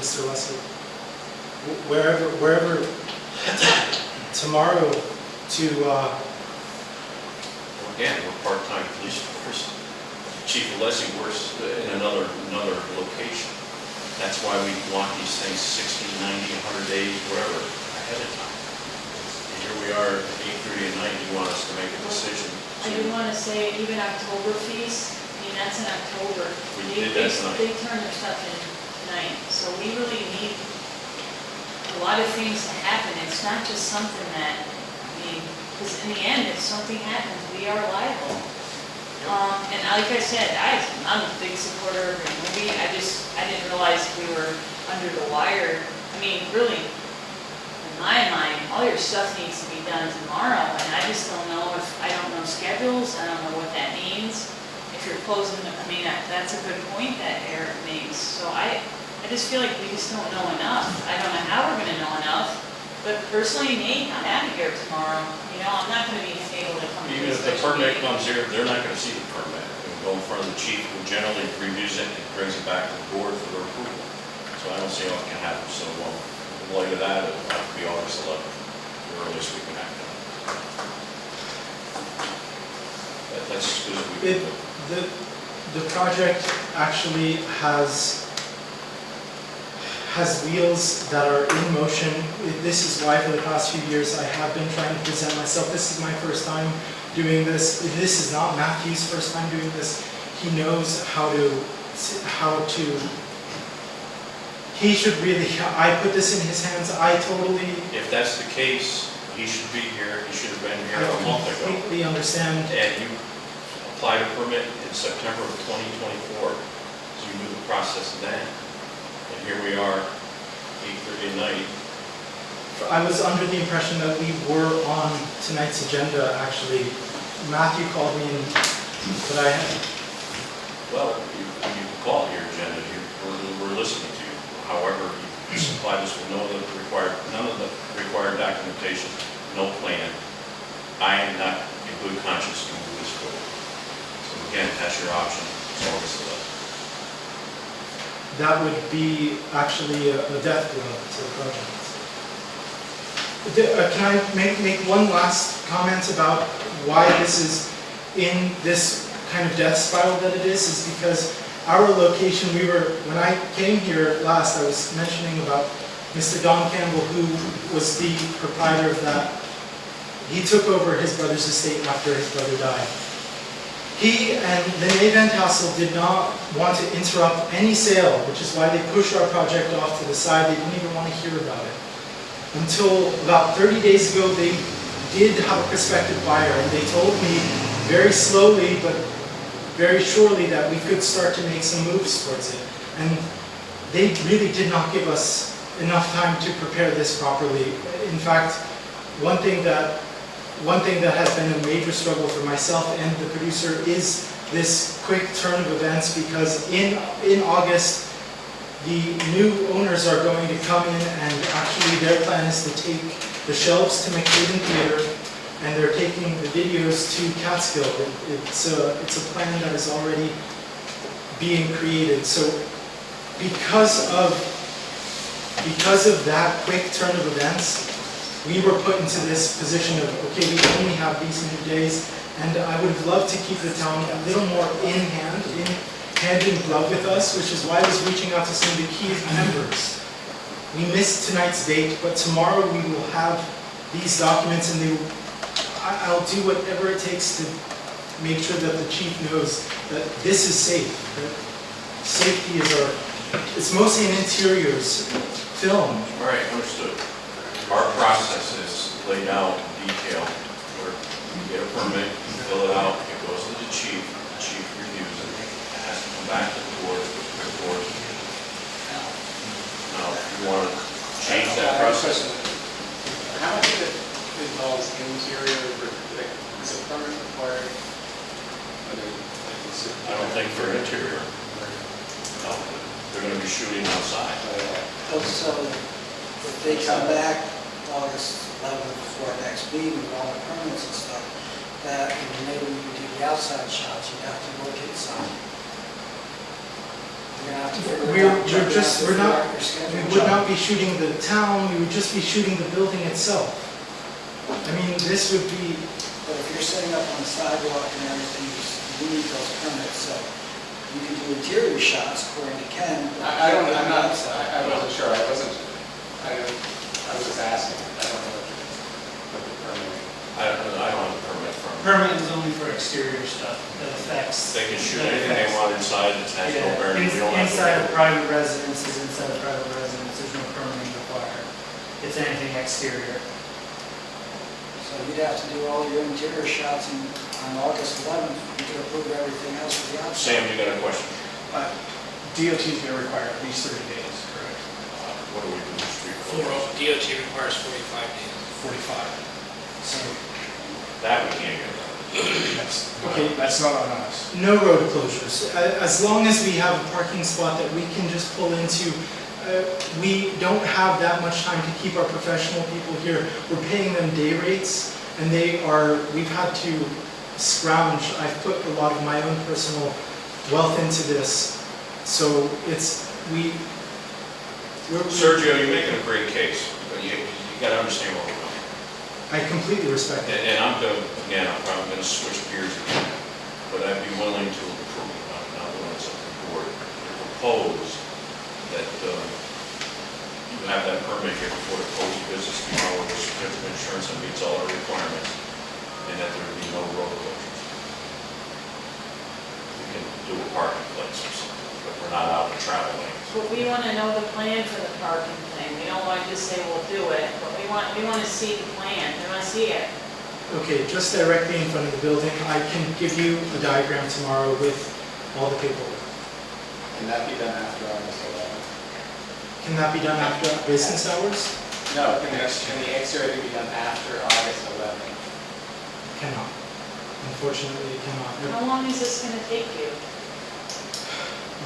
Mr. Leslie, wherever tomorrow to. Again, we're part-time police force. Chief Leslie works in another location. That's why we want these things 60, 90, 100 days, whatever, ahead of time. And here we are at 8:30 at night, you want us to make a decision. I do want to say, even October fees, I mean, that's in October. We did that tonight. They turn their stuff in tonight, so we really need a lot of things to happen. It's not just something that, I mean, because in the end, if something happens, we are liable. And like I said, I'm a big supporter of your movie. I didn't realize we were under the wire. I mean, really, in my mind, all your stuff needs to be done tomorrow, and I just don't know I don't know schedules, I don't know what that means. If you're closing, I mean, that's a good point that Eric makes. So I just feel like we just don't know enough. I don't know how we're gonna know enough, but personally, Nate, I'm out of here tomorrow. You know, I'm not gonna be able to come to Even this if the special permit meeting. comes here, they're not gonna see the permit. It will go in front of the chief, who generally reviews it and brings it back to the board for their approval. So I don't see how it can happen. So in light of that, it'll have to be August 11th, the earliest we can act on it. That's as good as we can do. The project actually has wheels that are in motion. This is why for the past few years I have been trying to present myself. This is my first time doing this. This is not Matthew's first time doing this. He knows how to, he should really, I put this in his hands. If that's the case, he should be here. He should have been here a month I ago. completely understand. And you applied a permit in September of 2024. So you knew the process then. And here we are, 8:30 at night. I was under the impression that we were on tonight's agenda, actually. Matthew called me, but I had... Well, you call your agenda, we're listening to you. However, you supplied us with none of the required documentation, no plan. I am not in good conscience to move this forward. So again, that's your option, it's August 11th. That would be actually a death blow to the project. Can I make one last comment about why this is in this kind of death spiral that it is because our location, when I came here last, I was mentioning about Mr. Don Campbell, who was the proprietor of that. He took over his brother's estate after his brother died. He and the Van Tassel did not want to interrupt any sale, which is why they pushed our project off to the side. They didn't even want to hear about it. Until about 30 days ago, they did have a prospective buyer, and they told me very slowly but very surely that we could start to make some moves towards it. And they really did not give us enough time to prepare this properly. In fact, one thing that has been a major struggle for myself and the producer is this quick turn of events, because in August, the new owners are going to come in, and actually their plan is to take the shelves to McCaden Theater, and they're taking the videos to Catskill. It's a plan that is already being created. So because of that quick turn of events, we were put into this position of, okay, we only have these many days, and I would have loved to keep the town a little more hand in glove with us, which is why I was reaching out to some of the key members. We missed tonight's date, but tomorrow we will have these documents, and I'll do whatever it takes to make sure that the chief knows that this is safe. That safety is it's mostly an interiors film. All right, understood. Our process is laid out in detail where you get a permit, you fill it out, it goes to the chief reviews it, it has to come back to the board, Now, if you want to change that process, How much of it involves interior, is a permit required? I don't think for interior. No, they're going to be shooting outside. So if they come back August 11th for our next meeting with all the permits and stuff, that maybe when you do the outside shots, you have to look inside. You're gonna have to figure it out. We would not be shooting the town, we would just be shooting the building itself. I mean, this would be... But if you're setting up on the sidewalk and everything, you need those permits, so you can do interior shots according to Ken. I wasn't sure, I was just asking, I don't know what the permit. I don't have a permit from them. Permit is only for exterior stuff that affects. They can shoot anything they want inside, it has no bearing. We don't have to- Inside of private residences, there's no permitting required. It's anything exterior. So you'd have to do all your interior shots on August 11th, you could approve everything else for the outside. Sam, you got a question? DOT is going to require at least 30 days, correct? What do we do with street DOT requires 45 days. 45. So That we can't get. that's not on us. No road closures. As long as we have a parking spot that we can just pull into, we don't have that much time to keep our professional people here. We're paying them day rates, and we've had to scrounge. I've put a lot of my own personal wealth into this. So Sergio, you're making a great case, but you got to understand what we're doing. I completely respect it. And I'm going to, again, I'm probably going to switch gears again, but I'd be willing to approve, not willing to support, propose that you have that permit here before the close of business tomorrow with a certificate of insurance that meets all our requirements, and that there would be no road closures. We can do a parking places, but we're not out in travel lanes. But we want to know the plan for the parking thing. We don't want to just say we'll do it, but we want to see the plan. We want to see it. Okay, just directly in front of the building, I can give you a diagram tomorrow with all the paperwork. Can that be done after August 11th? Can that be done after business hours? No, can the exterior be done after August 11th? Cannot. Unfortunately, it cannot. How long is this going to take you?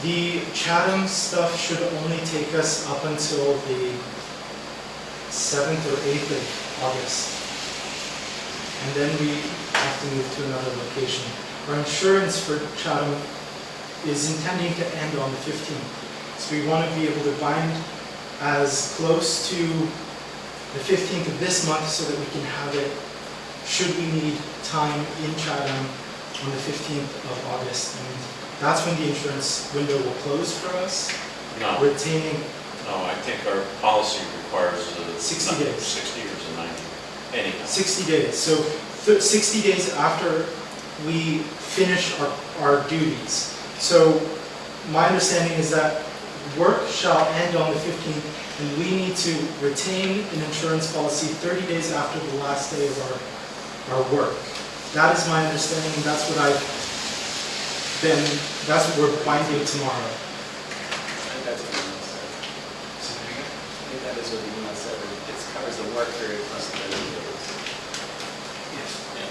The Chatham stuff should only take us up until the 7th or 8th of August. And then we have to move to another location. Our insurance for Chatham is intending to end on the 15th. So we want to be able to bind as close to the 15th of this month so that we can have it, should we need time in Chatham on the 15th of August, and that's when the insurance window will close for us, No, retaining no, I think our policy requires 60 days. 60 or 90, anyhow. 60 days. So 60 days after we finish our duties. So my understanding is that work shall end on the 15th, and we need to retain an insurance policy 30 days after the last day of our work. That is my understanding, and that's what that's what we're binding tomorrow. I think that's what the email said. I think that is what the email said. It covers the work period plus the 30 days. Yes. Yeah.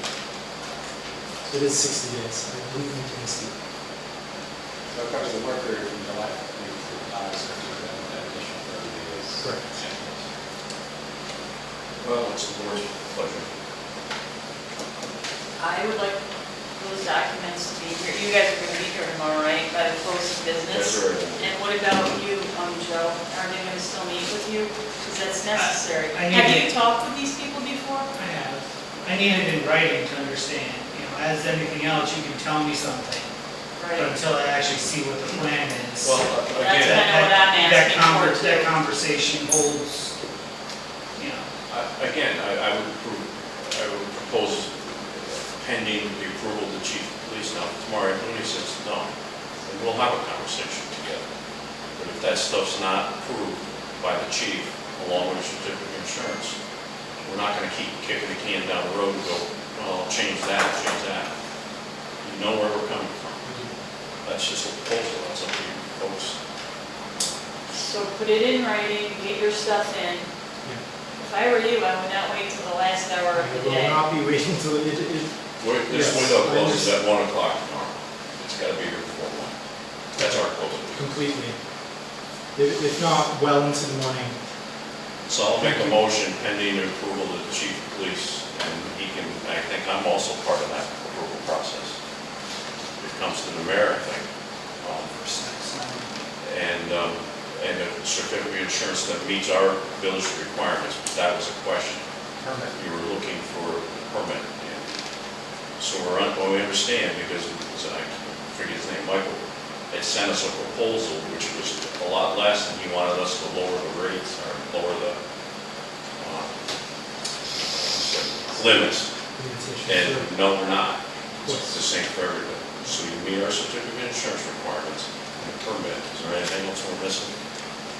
So it is 60 days. I believe we can see. So it covers the work period from July 15th to August 15th, that additional 30 days. Correct. Well, it's the board's pleasure. I would like those documents to be here. You guys are gonna be here tomorrow, right, by the close of business? That's right. And what about you, Joe? Are they gonna still meet with you? Because that's necessary. I need Have to- you talked with these people before? I have. I need it in writing to understand. As anything else, you can tell me something, but Right. until I actually see what the plan is. Well, That's again, kind of what I'm that asking for too. that conversation holds, I would propose pending the approval of the chief of police. Now, if tomorrow afternoon he says no, then we'll have a conversation together. But if that stuff's not approved by the chief, along with a certificate of insurance, we're not gonna keep kicking the can down the road and go, well, I'll change that, change that. You know where we're coming from. That's just a proposal, that's up to you folks. So put it in writing, get your stuff in. If I were you, I would not wait till the last hour of I the will day. not be waiting till it This Yes, window I closes at understand. 1 o'clock tomorrow. It's gotta be here before 1. That's our closing. completely. If not, well into the morning. So I'll make a motion pending the approval of the chief of police, and he can, I think I'm also part of that approval process. It comes to the mayor, I think. And a certificate of insurance that meets our village requirements, but that was a question. Permit. You were looking for a permit. And so we understand, because I forget his name, Michael, had sent us a proposal which was a lot less, and he wanted us to lower the rates, or lower the limits. And no, we're not. It's the same for everybody. So you meet our certificate of insurance requirements and the permit. Is there anything else we're missing?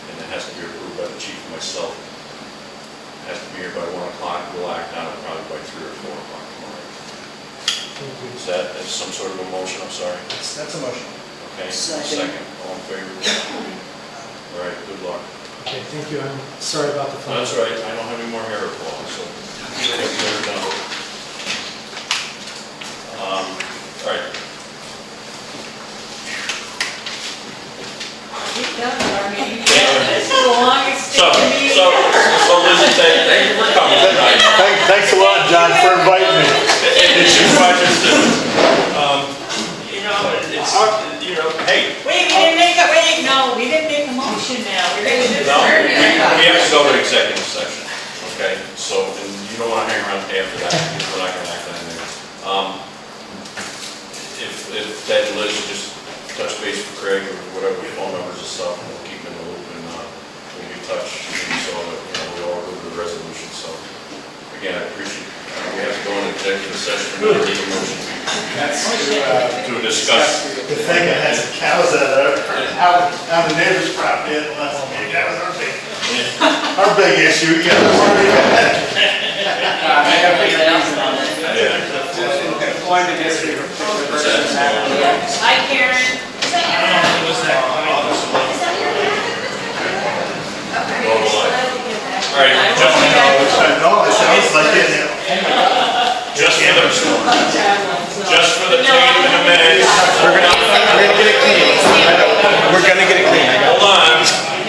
And it has to be approved by the chief and myself. It has to be here by 1 o'clock. We'll act on it probably by 3 or 4 o'clock tomorrow. Is that some sort of a motion? I'm sorry. That's a motion. Okay, Second. all in favor? All right, good luck. Okay, thank you. I'm sorry about the phone. That's right, I don't have any more hair applaus, so get it done. All right, Keep going, Darby. This is the longest so meeting ever. Lizzie, thank you for coming tonight. Thanks a lot, John, for inviting me. It's your pleasure to, hey. Wait, we didn't make a motion now. We're gonna do No, this. we have to go to executive session, okay? So, and you don't want to hang around after that, because we're not going to act on anything. If Ted and Liz would just touch base with Craig or whatever, phone numbers and stuff, and we'll keep in the loop, and we'll be in touch, so that, we all go to the resolution, so. Again, I appreciate, we have to go into executive session, and make a motion That's to discuss. The thing that has cows out on the neighbor's property at the last meeting, that was our big issue, yeah. Employment history of a particular person. Hi, Karen. Is that your hat? Was that Is that your hat? Okay. All right, No, it sounds like it. just for the tape and the minutes. We're gonna get it clean. We're gonna get it clean. Hold on,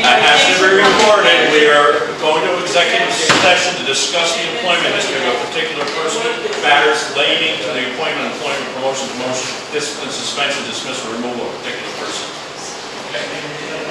that has to be recorded. We are going to executive session to discuss the employment history of a particular person, matters relating to the appointment, employment, promotion, demotion, discipline, suspension, dismissal, removal of a particular person. Okay.